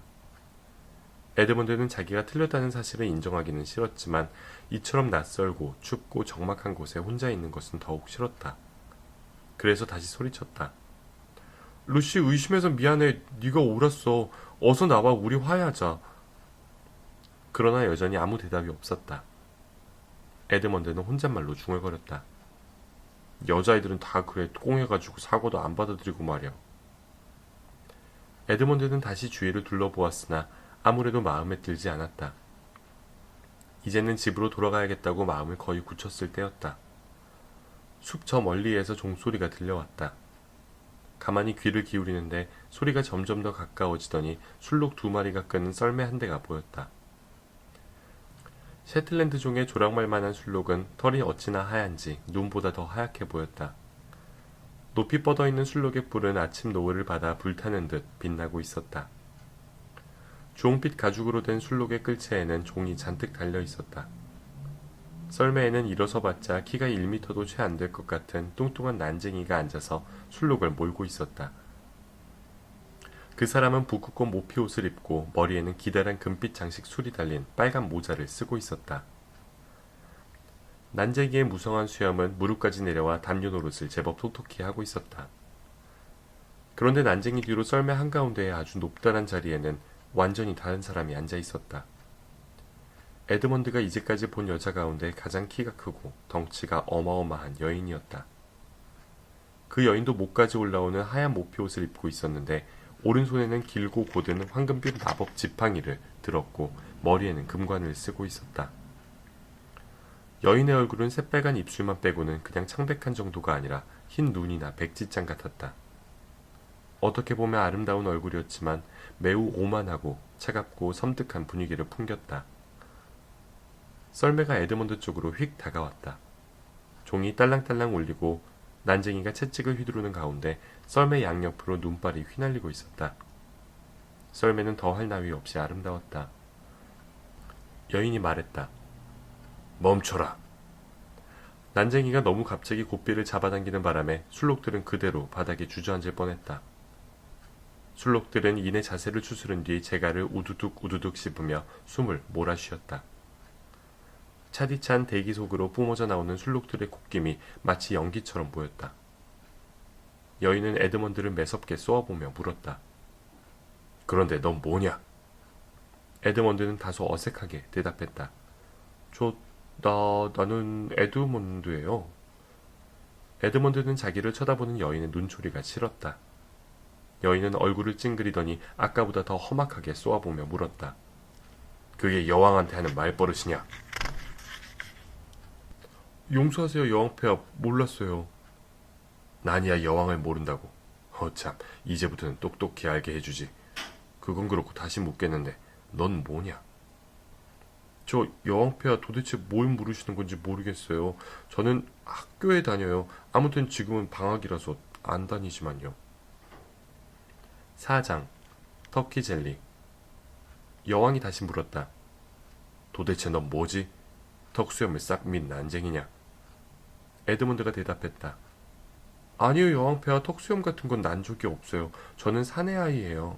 에드먼드는 자기가 틀렸다는 사실을 인정하기는 싫었지만 이처럼 낯설고 춥고 적막한 곳에 혼자 있는 것은 더욱 싫었다. 그래서 다시 소리쳤다. 루시 의심해서 미안해. 네가 옳았어. 어서 나와 우리 화해하자. 그러나 여전히 아무 대답이 없었다. 에드먼드는 혼잣말로 중얼거렸다. 여자애들은 다 그래. 꽁해가지고 사고도 안 받아들이고 말이야. 에드먼드는 다시 주위를 둘러보았으나 아무래도 마음에 들지 않았다. 이제는 집으로 돌아가야겠다고 마음을 거의 굳혔을 때였다. 숲 저 멀리에서 종소리가 들려왔다. 가만히 귀를 기울이는데 소리가 점점 더 가까워지더니 술록 2마리가 끄는 썰매 한 대가 보였다. 셰틀랜드 종의 조랑말만한 술록은 털이 어찌나 하얀지 눈보다 더 하얗게 보였다. 높이 뻗어있는 술록의 불은 아침 노을을 받아 불타는 듯 빛나고 있었다. 주홍빛 가죽으로 된 술록의 끌채에는 종이 잔뜩 달려 있었다. 썰매에는 일어서봤자 키가 1미터도 채 안 될 것 같은 뚱뚱한 난쟁이가 앉아서 술록을 몰고 있었다. 그 사람은 북극곰 모피 옷을 입고 머리에는 기다란 금빛 장식 술이 달린 빨간 모자를 쓰고 있었다. 난쟁이의 무성한 수염은 무릎까지 내려와 담요 노릇을 제법 톡톡히 하고 있었다. 그런데 난쟁이 뒤로 썰매 한가운데의 아주 높다란 자리에는 완전히 다른 사람이 앉아 있었다. 에드먼드가 이제까지 본 여자 가운데 가장 키가 크고 덩치가 어마어마한 여인이었다. 그 여인도 목까지 올라오는 하얀 모피 옷을 입고 있었는데 오른손에는 길고 곧은 황금빛 마법 지팡이를 들었고 머리에는 금관을 쓰고 있었다. 여인의 얼굴은 새빨간 입술만 빼고는 그냥 창백한 정도가 아니라 흰 눈이나 백지장 같았다. 어떻게 보면 아름다운 얼굴이었지만 매우 오만하고 차갑고 섬뜩한 분위기를 풍겼다. 썰매가 에드먼드 쪽으로 휙 다가왔다. 종이 딸랑딸랑 울리고 난쟁이가 채찍을 휘두르는 가운데 썰매 양옆으로 눈발이 휘날리고 있었다. 썰매는 더할 나위 없이 아름다웠다. 여인이 말했다. 멈춰라. 난쟁이가 너무 갑자기 고삐를 잡아당기는 바람에 술록들은 그대로 바닥에 주저앉을 뻔했다. 술록들은 이내 자세를 추스른 뒤 재갈을 우두둑 우두둑 씹으며 숨을 몰아쉬었다. 차디찬 대기 속으로 뿜어져 나오는 술록들의 콧김이 마치 연기처럼 보였다. 여인은 에드먼드를 매섭게 쏘아보며 물었다. 그런데 넌 뭐냐? 에드먼드는 다소 어색하게 대답했다. 나는 에드먼드예요. 에드먼드는 자기를 쳐다보는 여인의 눈초리가 싫었다. 여인은 얼굴을 찡그리더니 아까보다 더 험악하게 쏘아보며 물었다. 그게 여왕한테 하는 말버릇이냐? 용서하세요, 여왕폐하. 몰랐어요. 난이야 여왕을 모른다고. 참, 이제부터는 똑똑히 알게 해주지. 그건 그렇고 다시 묻겠는데 넌 뭐냐? 저 여왕폐하 도대체 뭘 물으시는 건지 모르겠어요. 저는 학교에 다녀요. 아무튼 지금은 방학이라서 안 다니지만요. 사장, 터키 젤리. 여왕이 다시 물었다. 도대체 넌 뭐지? 턱수염을 싹 민 난쟁이냐? 에드먼드가 대답했다. 아니요, 여왕폐하. 턱수염 같은 건 난 적이 없어요. 저는 사내 아이예요.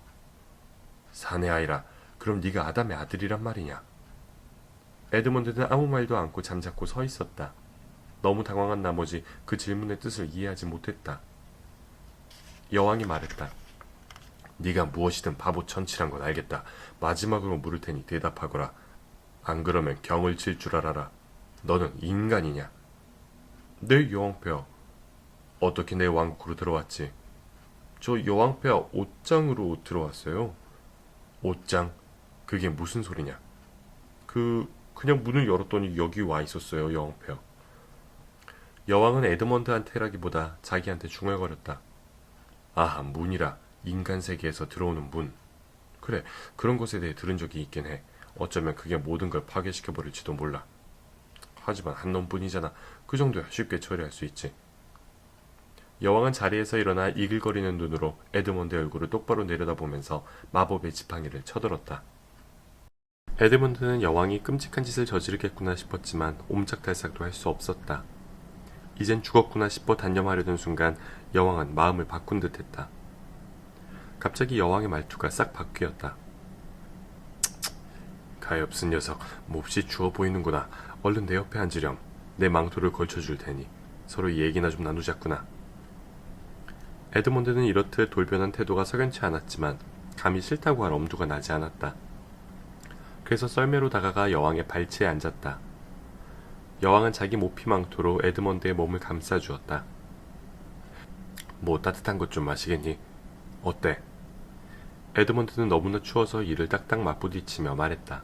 사내 아이라? 그럼 네가 아담의 아들이란 말이냐? 에드먼드는 아무 말도 않고 잠자코 서 있었다. 너무 당황한 나머지 그 질문의 뜻을 이해하지 못했다. 여왕이 말했다. 네가 무엇이든 바보 천치란 건 알겠다. 마지막으로 물을 테니 대답하거라. 안 그러면 경을 칠 줄 알아라. 너는 인간이냐? 네, 여왕폐하. 어떻게 내 왕국으로 들어왔지? 저 여왕폐하 옷장으로 들어왔어요. 옷장? 그게 무슨 소리냐? 그냥 문을 열었더니 여기 와 있었어요, 여왕폐하. 여왕은 에드먼드한테라기보다 자기한테 중얼거렸다. 아, 문이라. 인간 세계에서 들어오는 문. 그래, 그런 것에 대해 들은 적이 있긴 해. 어쩌면 그게 모든 걸 파괴시켜버릴지도 몰라. 하지만 한 놈뿐이잖아. 그 정도야 쉽게 처리할 수 있지. 여왕은 자리에서 일어나 이글거리는 눈으로 에드먼드의 얼굴을 똑바로 내려다보면서 마법의 지팡이를 쳐들었다. 에드먼드는 여왕이 끔찍한 짓을 저지르겠구나 싶었지만 옴짝달싹도 할 수 없었다. 이젠 죽었구나 싶어 단념하려던 순간 여왕은 마음을 바꾼 듯했다. 갑자기 여왕의 말투가 싹 바뀌었다. 가엾은 녀석, 몹시 추워 보이는구나. 얼른 내 옆에 앉으렴. 내 망토를 걸쳐줄 테니 서로 얘기나 좀 나누자꾸나. 에드먼드는 이렇듯 돌변한 태도가 석연치 않았지만 감히 싫다고 할 엄두가 나지 않았다. 그래서 썰매로 다가가 여왕의 발치에 앉았다. 여왕은 자기 모피 망토로 에드먼드의 몸을 감싸주었다. 뭐 따뜻한 것 좀 마시겠니? 어때? 에드먼드는 너무나 추워서 이를 딱딱 맞부딪히며 말했다.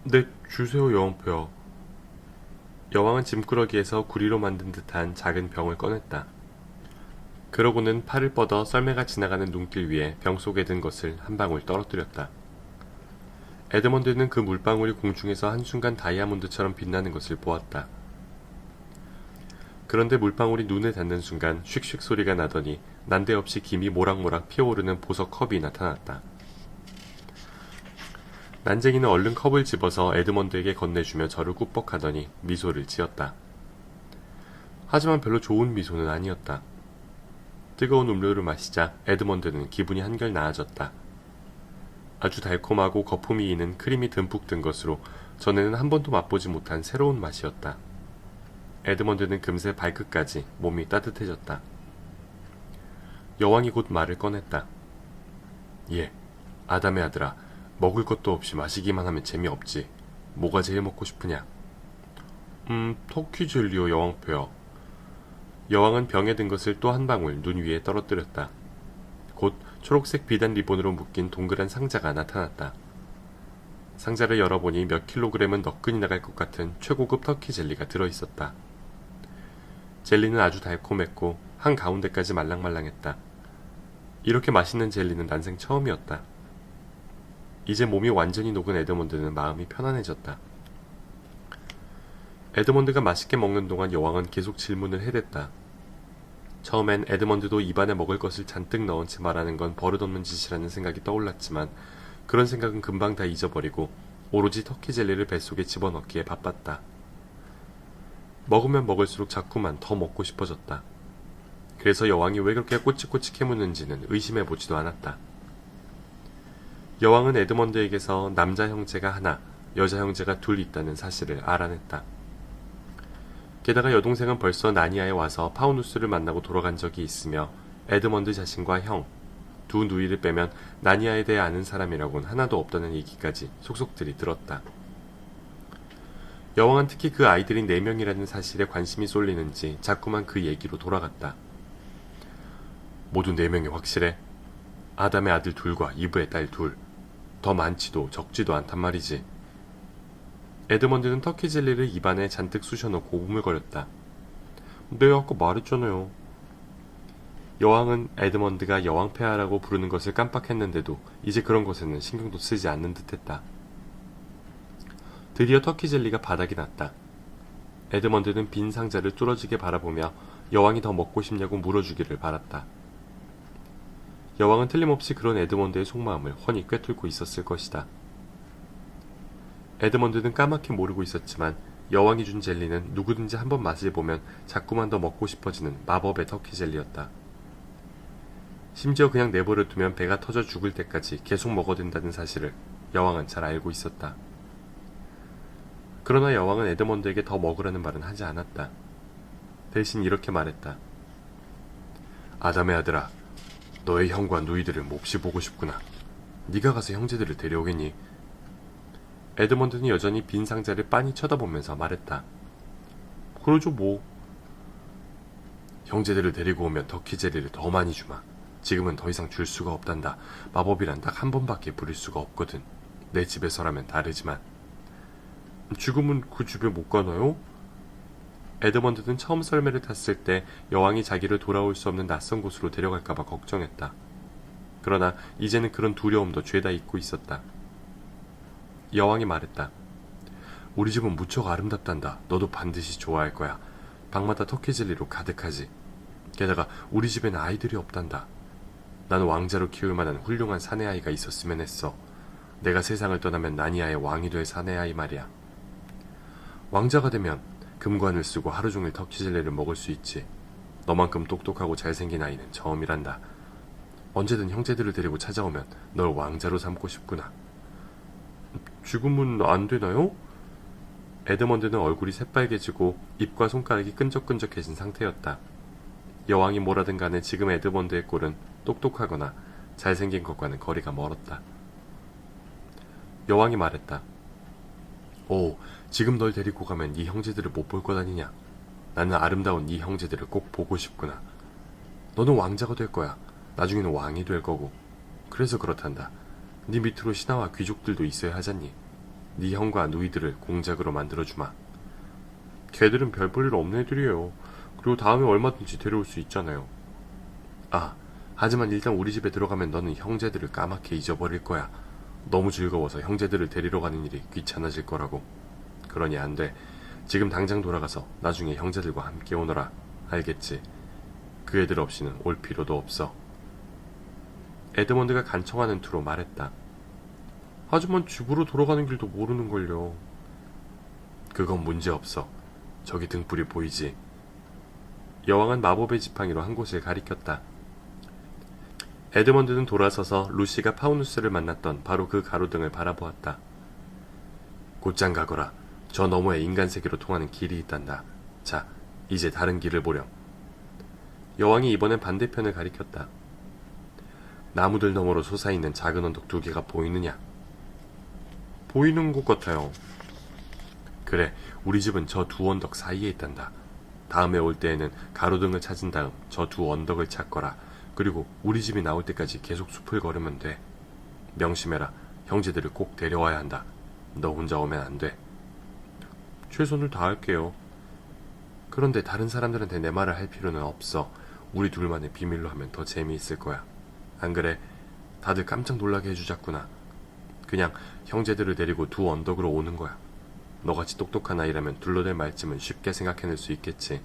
네, 주세요, 여왕폐하. 여왕은 짐꾸러기에서 구리로 만든 듯한 작은 병을 꺼냈다. 그러고는 팔을 뻗어 썰매가 지나가는 눈길 위에 병 속에 든 것을 한 방울 떨어뜨렸다. 에드먼드는 그 물방울이 공중에서 한순간 다이아몬드처럼 빛나는 것을 보았다. 그런데 물방울이 눈에 닿는 순간 슉슉 소리가 나더니 난데없이 김이 모락모락 피어오르는 보석 컵이 나타났다. 난쟁이는 얼른 컵을 집어서 에드먼드에게 건네주며 저를 꾸벅하더니 미소를 지었다. 하지만 별로 좋은 미소는 아니었다. 뜨거운 음료를 마시자 에드먼드는 기분이 한결 나아졌다. 아주 달콤하고 거품이 있는 크림이 듬뿍 든 것으로 전에는 한 번도 맛보지 못한 새로운 맛이었다. 에드먼드는 금세 발끝까지 몸이 따뜻해졌다. 여왕이 곧 말을 꺼냈다. 예, 아담의 아들아, 먹을 것도 없이 마시기만 하면 재미없지. 뭐가 제일 먹고 싶으냐? 터키 젤리요, 여왕폐하. 여왕은 병에 든 것을 또 한 방울 눈 위에 떨어뜨렸다. 곧 초록색 비단 리본으로 묶인 동그란 상자가 나타났다. 상자를 열어보니 몇 킬로그램은 너끈이 나갈 것 같은 최고급 터키 젤리가 들어있었다. 젤리는 아주 달콤했고 한가운데까지 말랑말랑했다. 이렇게 맛있는 젤리는 난생 처음이었다. 이제 몸이 완전히 녹은 에드먼드는 마음이 편안해졌다. 에드먼드가 맛있게 먹는 동안 여왕은 계속 질문을 해댔다. 처음엔 에드먼드도 입안에 먹을 것을 잔뜩 넣은 채 말하는 건 버릇없는 짓이라는 생각이 떠올랐지만 그런 생각은 금방 다 잊어버리고 오로지 터키 젤리를 뱃속에 집어넣기에 바빴다. 먹으면 먹을수록 자꾸만 더 먹고 싶어졌다. 그래서 여왕이 왜 그렇게 꼬치꼬치 캐묻는지는 의심해보지도 않았다. 여왕은 에드먼드에게서 남자 형제가 하나, 여자 형제가 둘 있다는 사실을 알아냈다. 게다가 여동생은 벌써 나니아에 와서 파우누스를 만나고 돌아간 적이 있으며 에드먼드 자신과 형, 두 누이를 빼면 나니아에 대해 아는 사람이라고는 하나도 없다는 얘기까지 속속들이 들었다. 여왕은 특히 그 아이들이 4명이라는 사실에 관심이 쏠리는지 자꾸만 그 얘기로 돌아갔다. 모두 4명이 확실해? 아담의 아들 둘과 이브의 딸 둘. 더 많지도 적지도 않단 말이지. 에드먼드는 터키 젤리를 입안에 잔뜩 쑤셔넣고 우물거렸다. 네, 아까 말했잖아요. 여왕은 에드먼드가 여왕폐하라고 부르는 것을 깜빡했는데도 이제 그런 것에는 신경도 쓰지 않는 듯했다. 드디어 터키 젤리가 바닥이 났다. 에드먼드는 빈 상자를 뚫어지게 바라보며 여왕이 더 먹고 싶냐고 물어주기를 바랐다. 여왕은 틀림없이 그런 에드먼드의 속마음을 훤히 꿰뚫고 있었을 것이다. 에드먼드는 까맣게 모르고 있었지만 여왕이 준 젤리는 누구든지 한번 맛을 보면 자꾸만 더 먹고 싶어지는 마법의 터키 젤리였다. 심지어 그냥 내버려 두면 배가 터져 죽을 때까지 계속 먹어댄다는 사실을 여왕은 잘 알고 있었다. 그러나 여왕은 에드먼드에게 더 먹으라는 말은 하지 않았다. 대신 이렇게 말했다. 아담의 아들아, 너의 형과 누이들을 몹시 보고 싶구나. 네가 가서 형제들을 데려오겠니? 에드먼드는 여전히 빈 상자를 빤히 쳐다보면서 말했다. 그러죠 뭐. 형제들을 데리고 오면 터키 젤리를 더 많이 주마. 지금은 더 이상 줄 수가 없단다. 마법이란 딱 한 번밖에 부릴 수가 없거든. 내 집에서라면 다르지만. 지금은 그 집에 못 가나요? 에드먼드는 처음 썰매를 탔을 때 여왕이 자기를 돌아올 수 없는 낯선 곳으로 데려갈까봐 걱정했다. 그러나 이제는 그런 두려움도 죄다 잊고 있었다. 여왕이 말했다. 우리 집은 무척 아름답단다. 너도 반드시 좋아할 거야. 방마다 터키 젤리로 가득하지. 게다가 우리 집에는 아이들이 없단다. 나는 왕자로 키울 만한 훌륭한 사내아이가 있었으면 했어. 내가 세상을 떠나면 나니아의 왕이 될 사내아이 말이야. 왕자가 되면 금관을 쓰고 하루 종일 터키 젤리를 먹을 수 있지. 너만큼 똑똑하고 잘생긴 아이는 처음이란다. 언제든 형제들을 데리고 찾아오면 널 왕자로 삼고 싶구나. 지금은 안 되나요? 에드먼드는 얼굴이 새빨개지고 입과 손가락이 끈적끈적해진 상태였다. 여왕이 뭐라든 간에 지금 에드먼드의 꼴은 똑똑하거나 잘생긴 것과는 거리가 멀었다. 여왕이 말했다. 오, 지금 널 데리고 가면 네 형제들을 못 볼 것 아니냐. 나는 아름다운 네 형제들을 꼭 보고 싶구나. 너는 왕자가 될 거야. 나중에는 왕이 될 거고. 그래서 그렇단다. 네 밑으로 신하와 귀족들도 있어야 하잖니. 네 형과 누이들을 공작으로 만들어주마. 걔들은 별 볼 일 없는 애들이에요. 그리고 다음에 얼마든지 데려올 수 있잖아요. 아, 하지만 일단 우리 집에 들어가면 너는 형제들을 까맣게 잊어버릴 거야. 너무 즐거워서 형제들을 데리러 가는 일이 귀찮아질 거라고. 그러니 안 돼. 지금 당장 돌아가서 나중에 형제들과 함께 오너라. 알겠지. 그 애들 없이는 올 필요도 없어. 에드먼드가 간청하는 투로 말했다. 하지만 집으로 돌아가는 길도 모르는걸요. 그건 문제없어. 저기 등불이 보이지? 여왕은 마법의 지팡이로 한 곳을 가리켰다. 에드먼드는 돌아서서 루시가 파우누스를 만났던 바로 그 가로등을 바라보았다. 곧장 가거라. 저 너머에 인간 세계로 통하는 길이 있단다. 자, 이제 다른 길을 보렴. 여왕이 이번엔 반대편을 가리켰다. 나무들 너머로 솟아있는 작은 언덕 2개가 보이느냐? 보이는 것 같아요. 그래, 우리 집은 저 2 언덕 사이에 있단다. 다음에 올 때에는 가로등을 찾은 다음 저 2 언덕을 찾거라. 그리고 우리 집이 나올 때까지 계속 숲을 걸으면 돼. 명심해라. 형제들을 꼭 데려와야 한다. 너 혼자 오면 안 돼. 최선을 다할게요. 그런데 다른 사람들한테 내 말을 할 필요는 없어. 우리 둘만의 비밀로 하면 더 재미있을 거야. 안 그래? 다들 깜짝 놀라게 해주자꾸나. 그냥 형제들을 데리고 2 언덕으로 오는 거야. 너같이 똑똑한 아이라면 둘러댈 말쯤은 쉽게 생각해낼 수 있겠지.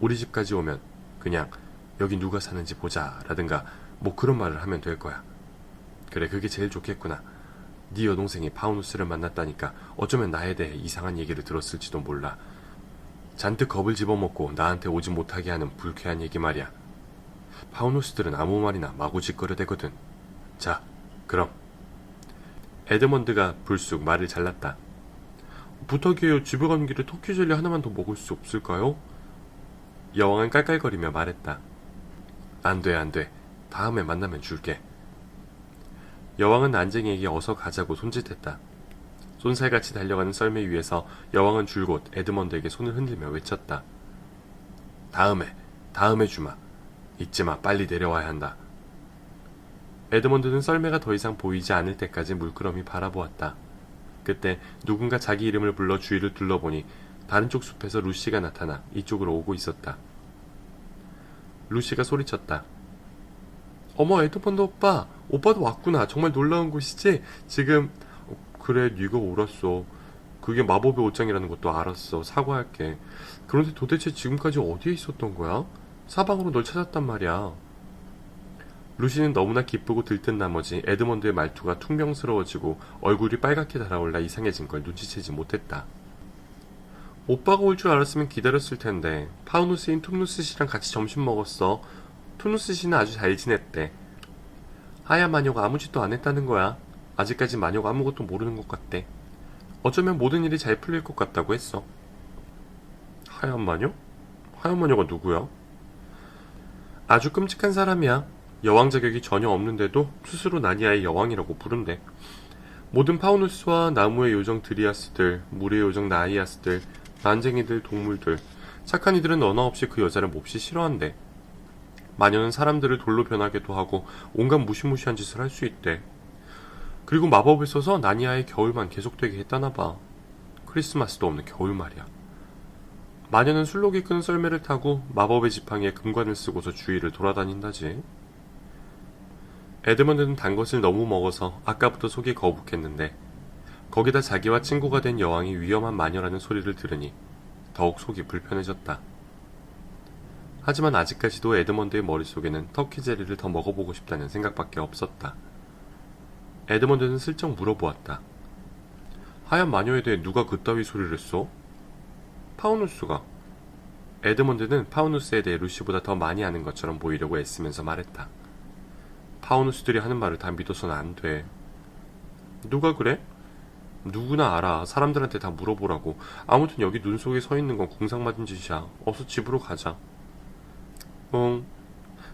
우리 집까지 오면 그냥 여기 누가 사는지 보자 라든가 뭐 그런 말을 하면 될 거야. 그래, 그게 제일 좋겠구나. 네 여동생이 파우누스를 만났다니까 어쩌면 나에 대해 이상한 얘기를 들었을지도 몰라. 잔뜩 겁을 집어먹고 나한테 오지 못하게 하는 불쾌한 얘기 말이야. 파우누스들은 아무 말이나 마구 짓거려대거든. 자, 그럼. 에드먼드가 불쑥 말을 잘랐다. 부탁이에요. 집에 가는 길에 터키 젤리 하나만 더 먹을 수 없을까요? 여왕은 깔깔거리며 말했다. 안 돼, 안 돼. 다음에 만나면 줄게. 여왕은 난쟁이에게 어서 가자고 손짓했다. 쏜살같이 달려가는 썰매 위에서 여왕은 줄곧 에드먼드에게 손을 흔들며 외쳤다. 다음에 주마. 잊지마, 빨리 내려와야 한다. 에드먼드는 썰매가 더 이상 보이지 않을 때까지 물끄러미 바라보았다. 그때 누군가 자기 이름을 불러 주위를 둘러보니 다른 쪽 숲에서 루시가 나타나 이쪽으로 오고 있었다. 루시가 소리쳤다. 어머, 에드먼드 오빠! 오빠도 왔구나. 정말 놀라운 곳이지? 지금... 그래, 네가 옳았어. 그게 마법의 옷장이라는 것도 알았어. 사과할게. 그런데 도대체 지금까지 어디에 있었던 거야? 사방으로 널 찾았단 말이야. 루시는 너무나 기쁘고 들뜬 나머지 에드먼드의 말투가 퉁명스러워지고 얼굴이 빨갛게 달아올라 이상해진 걸 눈치채지 못했다. 오빠가 올 줄 알았으면 기다렸을 텐데. 파우누스인 툰누스 씨랑 같이 점심 먹었어. 툰누스 씨는 아주 잘 지냈대. 하얀 마녀가 아무 짓도 안 했다는 거야. 아직까지 마녀가 아무것도 모르는 것 같대. 어쩌면 모든 일이 잘 풀릴 것 같다고 했어. 하얀 마녀? 하얀 마녀가 누구야? 아주 끔찍한 사람이야. 여왕 자격이 전혀 없는데도 스스로 나니아의 여왕이라고 부른대. 모든 파우누스와 나무의 요정 드리아스들, 물의 요정 나이아스들, 난쟁이들, 동물들, 착한 이들은 너나 없이 그 여자를 몹시 싫어한대. 마녀는 사람들을 돌로 변하게도 하고 온갖 무시무시한 짓을 할 수 있대. 그리고 마법을 써서 나니아의 겨울만 계속되게 했다나봐. 크리스마스도 없는 겨울 말이야. 마녀는 술록이 끈 썰매를 타고 마법의 지팡이에 금관을 쓰고서 주위를 돌아다닌다지. 에드먼드는 단 것을 너무 먹어서 아까부터 속이 거북했는데 거기다 자기와 친구가 된 여왕이 위험한 마녀라는 소리를 들으니 더욱 속이 불편해졌다. 하지만 아직까지도 에드먼드의 머릿속에는 터키 젤리를 더 먹어보고 싶다는 생각밖에 없었다. 에드먼드는 슬쩍 물어보았다. 하얀 마녀에 대해 누가 그따위 소리를 했어? 파우누스가. 에드먼드는 파우누스에 대해 루시보다 더 많이 아는 것처럼 보이려고 애쓰면서 말했다. 파우누스들이 하는 말을 다 믿어서는 안 돼. 누가 그래? 누구나 알아. 사람들한테 다 물어보라고. 아무튼 여기 눈 속에 서 있는 건 궁상맞은 짓이야. 어서 집으로 가자. 응.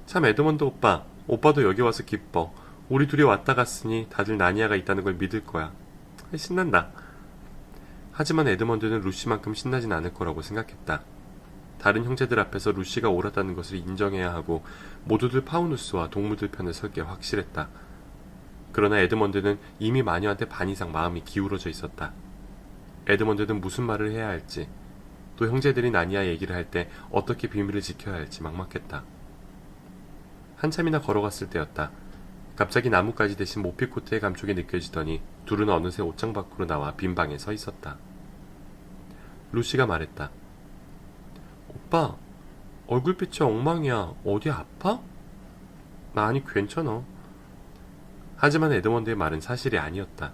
참, 에드먼드 오빠. 오빠도 여기 와서 기뻐. 우리 둘이 왔다 갔으니 다들 나니아가 있다는 걸 믿을 거야. 신난다. 하지만 에드먼드는 루시만큼 신나진 않을 거라고 생각했다. 다른 형제들 앞에서 루시가 옳았다는 것을 인정해야 하고 모두들 파우누스와 동무들 편에 설 게 확실했다. 그러나 에드먼드는 이미 마녀한테 반 이상 마음이 기울어져 있었다. 에드먼드는 무슨 말을 해야 할지, 또 형제들이 나니아 얘기를 할 때 어떻게 비밀을 지켜야 할지 막막했다. 한참이나 걸어갔을 때였다. 갑자기 나뭇가지 대신 모피 코트의 감촉이 느껴지더니 둘은 어느새 옷장 밖으로 나와 빈 방에 서 있었다. 루시가 말했다. 오빠, 얼굴빛이 엉망이야. 어디 아파? 나 아니 괜찮아. 하지만 에드먼드의 말은 사실이 아니었다.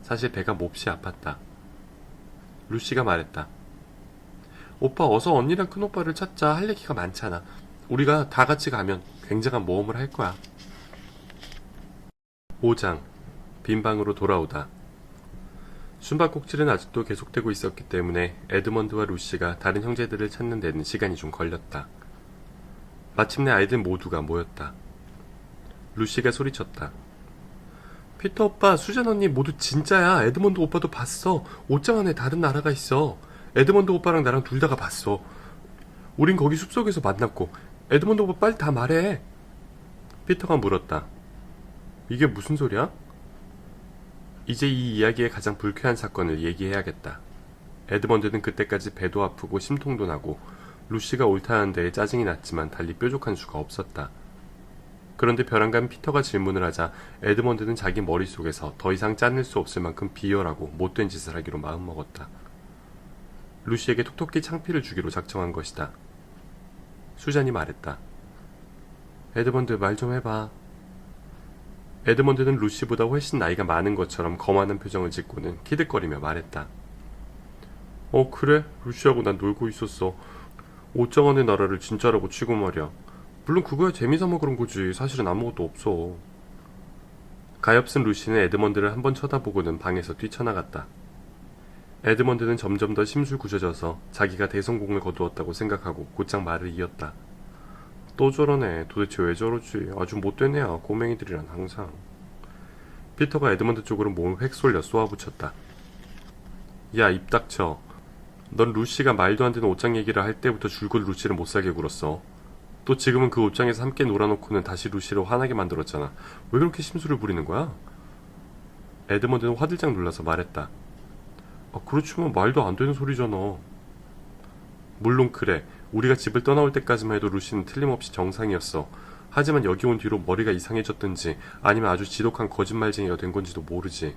사실 배가 몹시 아팠다. 루시가 말했다. 오빠 어서 언니랑 큰오빠를 찾자. 할 얘기가 많잖아. 우리가 다 같이 가면 굉장한 모험을 할 거야. 5장 빈 방으로 돌아오다. 숨바꼭질은 아직도 계속되고 있었기 때문에 에드먼드와 루시가 다른 형제들을 찾는 데는 시간이 좀 걸렸다. 마침내 아이들 모두가 모였다. 루시가 소리쳤다. 피터 오빠, 수잔 언니 모두 진짜야. 에드먼드 오빠도 봤어. 옷장 안에 다른 나라가 있어. 에드먼드 오빠랑 나랑 둘 다가 봤어. 우린 거기 숲속에서 만났고. 에드먼드 오빠 빨리 다 말해. 피터가 물었다. 이게 무슨 소리야? 이제 이 이야기의 가장 불쾌한 사건을 얘기해야겠다. 에드먼드는 그때까지 배도 아프고 심통도 나고 루시가 옳다는 데에 짜증이 났지만 달리 뾰족한 수가 없었다. 그런데 벼랑간 피터가 질문을 하자 에드먼드는 자기 머릿속에서 더 이상 짜낼 수 없을 만큼 비열하고 못된 짓을 하기로 마음먹었다. 루시에게 톡톡히 창피를 주기로 작정한 것이다. 수잔이 말했다. 에드먼드 말 좀 해봐. 에드먼드는 루시보다 훨씬 나이가 많은 것처럼 거만한 표정을 짓고는 키득거리며 말했다. 그래? 루시하고 난 놀고 있었어. 옷장안의 나라를 진짜라고 치고 말이야. 물론 그거야 재미삼아 그런 거지. 사실은 아무것도 없어. 가엾은 루시는 에드먼드를 한번 쳐다보고는 방에서 뛰쳐나갔다. 에드먼드는 점점 더 심술궂어져서 자기가 대성공을 거두었다고 생각하고 곧장 말을 이었다. 또 저러네. 도대체 왜 저러지? 아주 못된 애야. 꼬맹이들이란 항상. 피터가 에드먼드 쪽으로 몸을 획 쏠려 쏘아붙였다. 야, 입 닥쳐. 넌 루시가 말도 안 되는 옷장 얘기를 할 때부터 줄곧 루시를 못살게 굴었어. 또 지금은 그 옷장에서 함께 놀아놓고는 다시 루시를 화나게 만들었잖아. 왜 그렇게 심술을 부리는 거야? 에드먼드는 화들짝 놀라서 말했다. 그렇지만 말도 안 되는 소리잖아. 물론 그래. 우리가 집을 떠나올 때까지만 해도 루시는 틀림없이 정상이었어. 하지만 여기 온 뒤로 머리가 이상해졌든지 아니면 아주 지독한 거짓말쟁이가 된 건지도 모르지.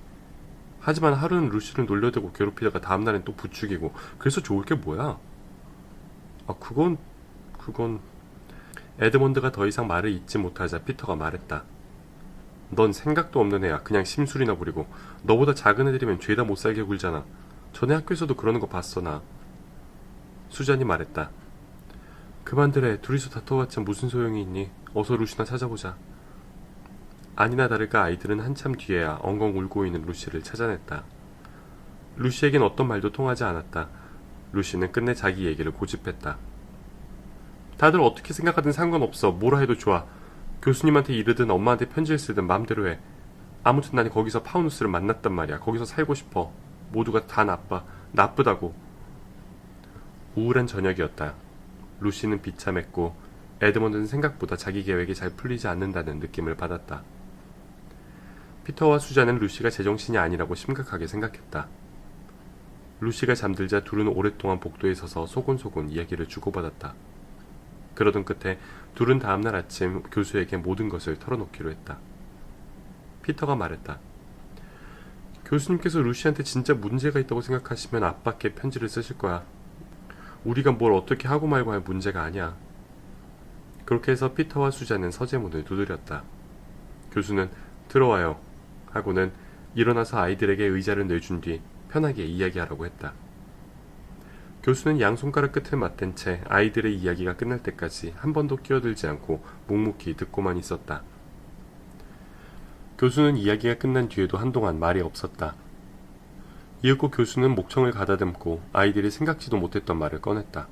하지만 하루는 루시를 놀려대고 괴롭히다가 다음날엔 또 부추기고. 그래서 좋을 게 뭐야? 그건... 에드먼드가 더 이상 말을 잇지 못하자 피터가 말했다. 넌 생각도 없는 애야. 그냥 심술이나 부리고. 너보다 작은 애들이면 죄다 못살게 굴잖아. 전에 학교에서도 그러는 거 봤어 나. 수잔이 말했다. 그만들래. 둘이서 다퉈봤자 무슨 소용이 있니? 어서 루시나 찾아보자. 아니나 다를까 아이들은 한참 뒤에야 엉엉 울고 있는 루시를 찾아냈다. 루시에겐 어떤 말도 통하지 않았다. 루시는 끝내 자기 얘기를 고집했다. 다들 어떻게 생각하든 상관없어. 뭐라 해도 좋아. 교수님한테 이르든 엄마한테 편지를 쓰든 마음대로 해. 아무튼 난 거기서 파우누스를 만났단 말이야. 거기서 살고 싶어. 모두가 다 나쁘다고. 우울한 저녁이었다. 루시는 비참했고 에드먼드는 생각보다 자기 계획이 잘 풀리지 않는다는 느낌을 받았다. 피터와 수잔은 루시가 제정신이 아니라고 심각하게 생각했다. 루시가 잠들자 둘은 오랫동안 복도에 서서 소곤소곤 이야기를 주고받았다. 그러던 끝에 둘은 다음날 아침 교수에게 모든 것을 털어놓기로 했다. 피터가 말했다. 교수님께서 루시한테 진짜 문제가 있다고 생각하시면 아빠께 편지를 쓰실 거야. 우리가 뭘 어떻게 하고 말고 할 문제가 아니야. 그렇게 해서 피터와 수잔은 서재문을 두드렸다. 교수는 들어와요 하고는 일어나서 아이들에게 의자를 내준 뒤 편하게 이야기하라고 했다. 교수는 양손가락 끝을 맞댄 채 아이들의 이야기가 끝날 때까지 한 번도 끼어들지 않고 묵묵히 듣고만 있었다. 교수는 이야기가 끝난 뒤에도 한동안 말이 없었다. 이윽고 교수는 목청을 가다듬고 아이들이 생각지도 못했던 말을 꺼냈다.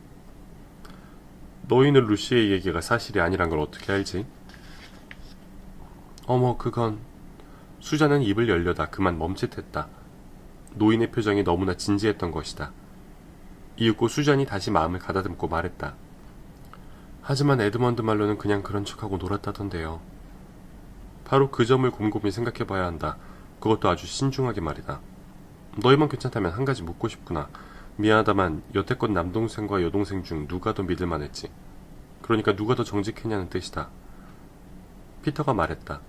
너희는 루시의 얘기가 사실이 아니란 걸 어떻게 알지? 그건... 수잔은 입을 열려다 그만 멈칫했다. 노인의 표정이 너무나 진지했던 것이다. 이윽고 수잔이 다시 마음을 가다듬고 말했다. 하지만 에드먼드 말로는 그냥 그런 척하고 놀았다던데요. 바로 그 점을 곰곰이 생각해봐야 한다. 그것도 아주 신중하게 말이다. 너희만 괜찮다면 한 가지 묻고 싶구나. 미안하다만 여태껏 남동생과 여동생 중 누가 더 믿을만했지? 그러니까 누가 더 정직했냐는 뜻이다. 피터가 말했다.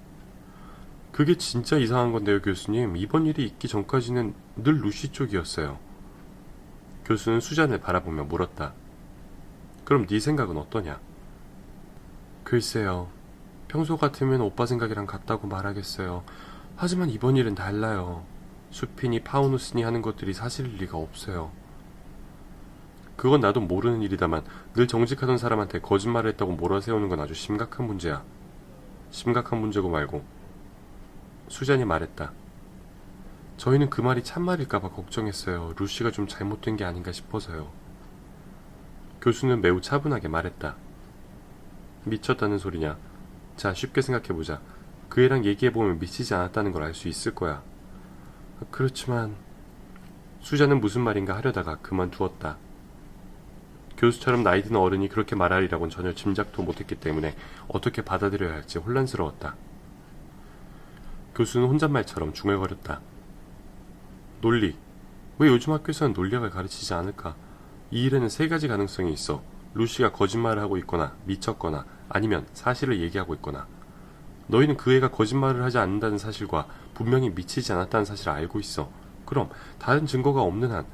그게 진짜 이상한 건데요, 교수님. 이번 일이 있기 전까지는 늘 루시 쪽이었어요. 교수는 수잔을 바라보며 물었다. 그럼 네 생각은 어떠냐? 글쎄요. 평소 같으면 오빠 생각이랑 같다고 말하겠어요. 하지만 이번 일은 달라요. 숲이니 파우누스니 하는 것들이 사실일 리가 없어요. 그건 나도 모르는 일이다만 늘 정직하던 사람한테 거짓말을 했다고 몰아세우는 건 아주 심각한 문제야. 심각한 문제고 말고. 수잔이 말했다. 저희는 그 말이 참말일까봐 걱정했어요. 루시가 좀 잘못된 게 아닌가 싶어서요. 교수는 매우 차분하게 말했다. 미쳤다는 소리냐? 자, 쉽게 생각해보자. 그 애랑 얘기해보면 미치지 않았다는 걸 알 수 있을 거야. 그렇지만 수잔은 무슨 말인가 하려다가 그만두었다. 교수처럼 나이 든 어른이 그렇게 말하리라고는 전혀 짐작도 못했기 때문에 어떻게 받아들여야 할지 혼란스러웠다. 교수는 혼잣말처럼 중얼거렸다. 논리. 왜 요즘 학교에서는 논리학을 가르치지 않을까? 이 일에는 세 가지 가능성이 있어. 루시가 거짓말을 하고 있거나 미쳤거나 아니면 사실을 얘기하고 있거나. 너희는 그 애가 거짓말을 하지 않는다는 사실과 분명히 미치지 않았다는 사실을 알고 있어. 그럼 다른 증거가 없는 한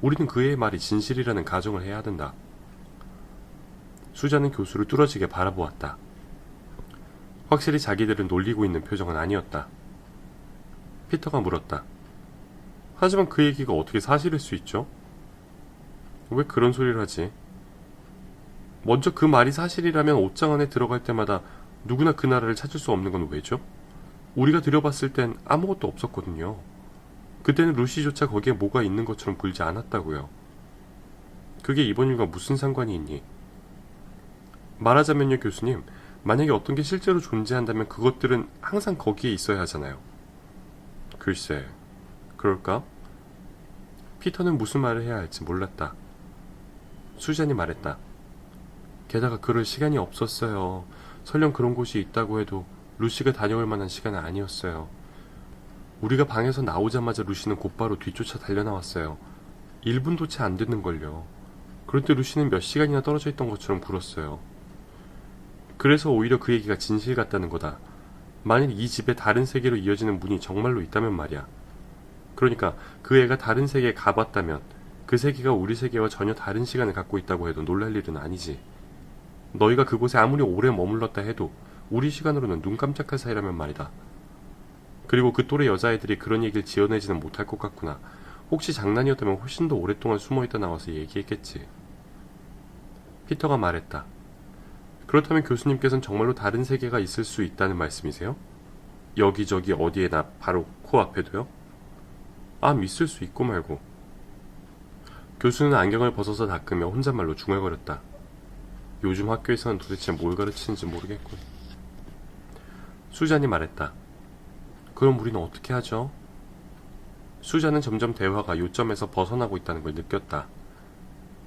우리는 그 애의 말이 진실이라는 가정을 해야 된다. 수잔은 교수를 뚫어지게 바라보았다. 확실히 자기들은 놀리고 있는 표정은 아니었다. 피터가 물었다. 하지만 그 얘기가 어떻게 사실일 수 있죠? 왜 그런 소리를 하지? 먼저 그 말이 사실이라면 옷장 안에 들어갈 때마다 누구나 그 나라를 찾을 수 없는 건 왜죠? 우리가 들여봤을 땐 아무것도 없었거든요. 그때는 루시조차 거기에 뭐가 있는 것처럼 굴지 않았다고요. 그게 이번 일과 무슨 상관이 있니? 말하자면요, 교수님. 만약에 어떤 게 실제로 존재한다면 그것들은 항상 거기에 있어야 하잖아요. 글쎄, 그럴까? 피터는 무슨 말을 해야 할지 몰랐다. 수잔이 말했다. 게다가 그럴 시간이 없었어요. 설령 그런 곳이 있다고 해도 루시가 다녀올 만한 시간은 아니었어요. 우리가 방에서 나오자마자 루시는 곧바로 뒤쫓아 달려나왔어요. 1분도 채 안 됐는걸요. 그런데 루시는 몇 시간이나 떨어져 있던 것처럼 굴었어요. 그래서 오히려 그 얘기가 진실 같다는 거다. 만일 이 집에 다른 세계로 이어지는 문이 정말로 있다면 말이야. 그러니까 그 애가 다른 세계에 가봤다면 그 세계가 우리 세계와 전혀 다른 시간을 갖고 있다고 해도 놀랄 일은 아니지. 너희가 그곳에 아무리 오래 머물렀다 해도 우리 시간으로는 눈 깜짝할 사이라면 말이다. 그리고 그 또래 여자애들이 그런 얘기를 지어내지는 못할 것 같구나. 혹시 장난이었다면 훨씬 더 오랫동안 숨어있다 나와서 얘기했겠지. 피터가 말했다. 그렇다면 교수님께서는 정말로 다른 세계가 있을 수 있다는 말씀이세요? 여기저기 어디에나 바로 코앞에도요? 있을 수 있고 말고. 교수는 안경을 벗어서 닦으며 혼잣말로 중얼거렸다. 요즘 학교에서는 도대체 뭘 가르치는지 모르겠군. 수잔이 말했다. 그럼 우리는 어떻게 하죠? 수잔은 점점 대화가 요점에서 벗어나고 있다는 걸 느꼈다.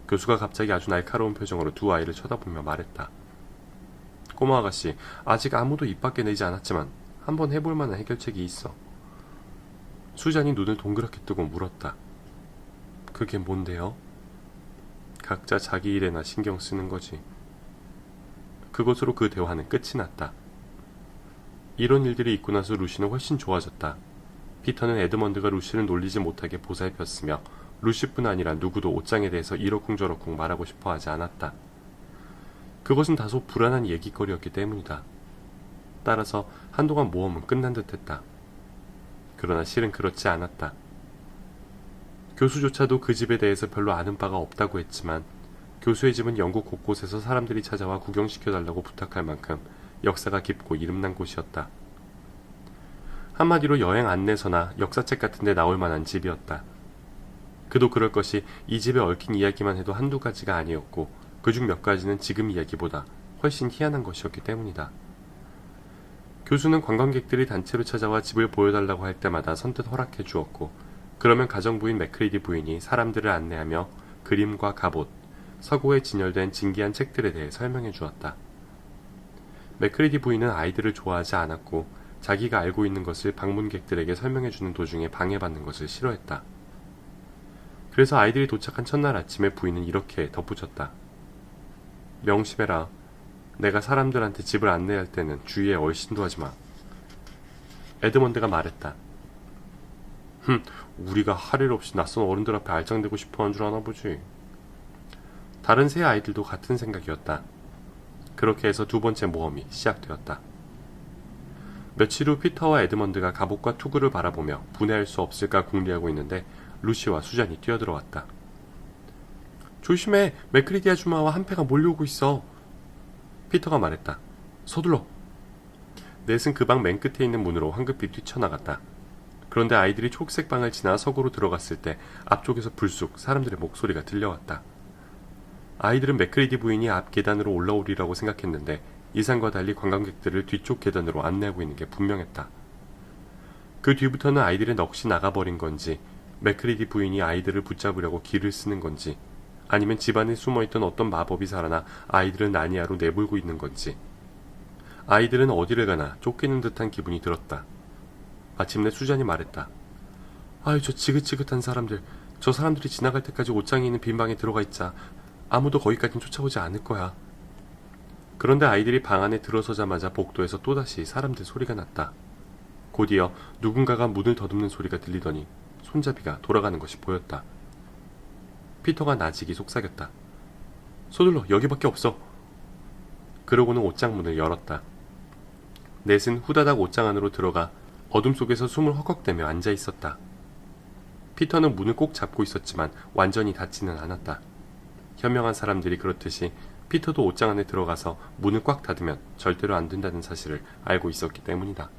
교수가 갑자기 아주 날카로운 표정으로 두 아이를 쳐다보며 말했다. 꼬마 아가씨, 아직 아무도 입 밖에 내지 않았지만 한번 해볼 만한 해결책이 있어. 수잔이 눈을 동그랗게 뜨고 물었다. 그게 뭔데요? 각자 자기 일에나 신경 쓰는 거지. 그것으로 그 대화는 끝이 났다. 이런 일들이 있고 나서 루시는 훨씬 좋아졌다. 피터는 에드먼드가 루시를 놀리지 못하게 보살폈으며 루시뿐 아니라 누구도 옷장에 대해서 이러쿵저러쿵 말하고 싶어 하지 않았다. 그것은 다소 불안한 얘기거리였기 때문이다. 따라서 한동안 모험은 끝난 듯했다. 그러나 실은 그렇지 않았다. 교수조차도 그 집에 대해서 별로 아는 바가 없다고 했지만 교수의 집은 영국 곳곳에서 사람들이 찾아와 구경시켜달라고 부탁할 만큼 역사가 깊고 이름난 곳이었다. 한마디로 여행 안내서나 역사책 같은 데 나올 만한 집이었다. 그도 그럴 것이 이 집에 얽힌 이야기만 해도 한두 가지가 아니었고 그중 몇 가지는 지금 이야기보다 훨씬 희한한 것이었기 때문이다. 교수는 관광객들이 단체로 찾아와 집을 보여달라고 할 때마다 선뜻 허락해 주었고 그러면 가정부인 맥크리디 부인이 사람들을 안내하며 그림과 갑옷, 서고에 진열된 진기한 책들에 대해 설명해 주었다. 맥크리디 부인은 아이들을 좋아하지 않았고 자기가 알고 있는 것을 방문객들에게 설명해 주는 도중에 방해받는 것을 싫어했다. 그래서 아이들이 도착한 첫날 아침에 부인은 이렇게 덧붙였다. 명심해라. 내가 사람들한테 집을 안내할 때는 주위에 얼씬도 하지 마. 에드먼드가 말했다. 우리가 할 일 없이 낯선 어른들 앞에 알짱대고 싶어 한 줄 아나 보지. 다른 세 아이들도 같은 생각이었다. 그렇게 해서 두 번째 모험이 시작되었다. 며칠 후 피터와 에드먼드가 갑옷과 투구를 바라보며 분해할 수 없을까 궁리하고 있는데 루시와 수잔이 뛰어들어왔다. 조심해! 맥크리디 아줌마와 한패가 몰려오고 있어! 피터가 말했다. 서둘러! 넷은 그 방 맨 끝에 있는 문으로 황급히 뛰쳐나갔다. 그런데 아이들이 초록색 방을 지나 서고로 들어갔을 때 앞쪽에서 불쑥 사람들의 목소리가 들려왔다. 아이들은 맥크리디 부인이 앞 계단으로 올라오리라고 생각했는데 이상과 달리 관광객들을 뒤쪽 계단으로 안내하고 있는 게 분명했다. 그 뒤부터는 아이들의 넋이 나가버린 건지 맥크리디 부인이 아이들을 붙잡으려고 길을 쓰는 건지 아니면 집안에 숨어있던 어떤 마법이 살아나 아이들을 나니아로 내몰고 있는 건지 아이들은 어디를 가나 쫓기는 듯한 기분이 들었다. 마침내 수잔이 말했다. 아유 저 지긋지긋한 사람들 저 사람들이 지나갈 때까지 옷장에 있는 빈 방에 들어가 있자. 아무도 거기까진 쫓아오지 않을 거야. 그런데 아이들이 방 안에 들어서자마자 복도에서 또다시 사람들 소리가 났다. 곧이어 누군가가 문을 더듬는 소리가 들리더니 손잡이가 돌아가는 것이 보였다. 피터가 나직이 속삭였다. 서둘러 여기밖에 없어. 그러고는 옷장 문을 열었다. 넷은 후다닥 옷장 안으로 들어가 어둠 속에서 숨을 헉헉대며 앉아 있었다. 피터는 문을 꼭 잡고 있었지만 완전히 닫지는 않았다. 현명한 사람들이 그렇듯이 피터도 옷장 안에 들어가서 문을 꽉 닫으면 절대로 안 된다는 사실을 알고 있었기 때문이다.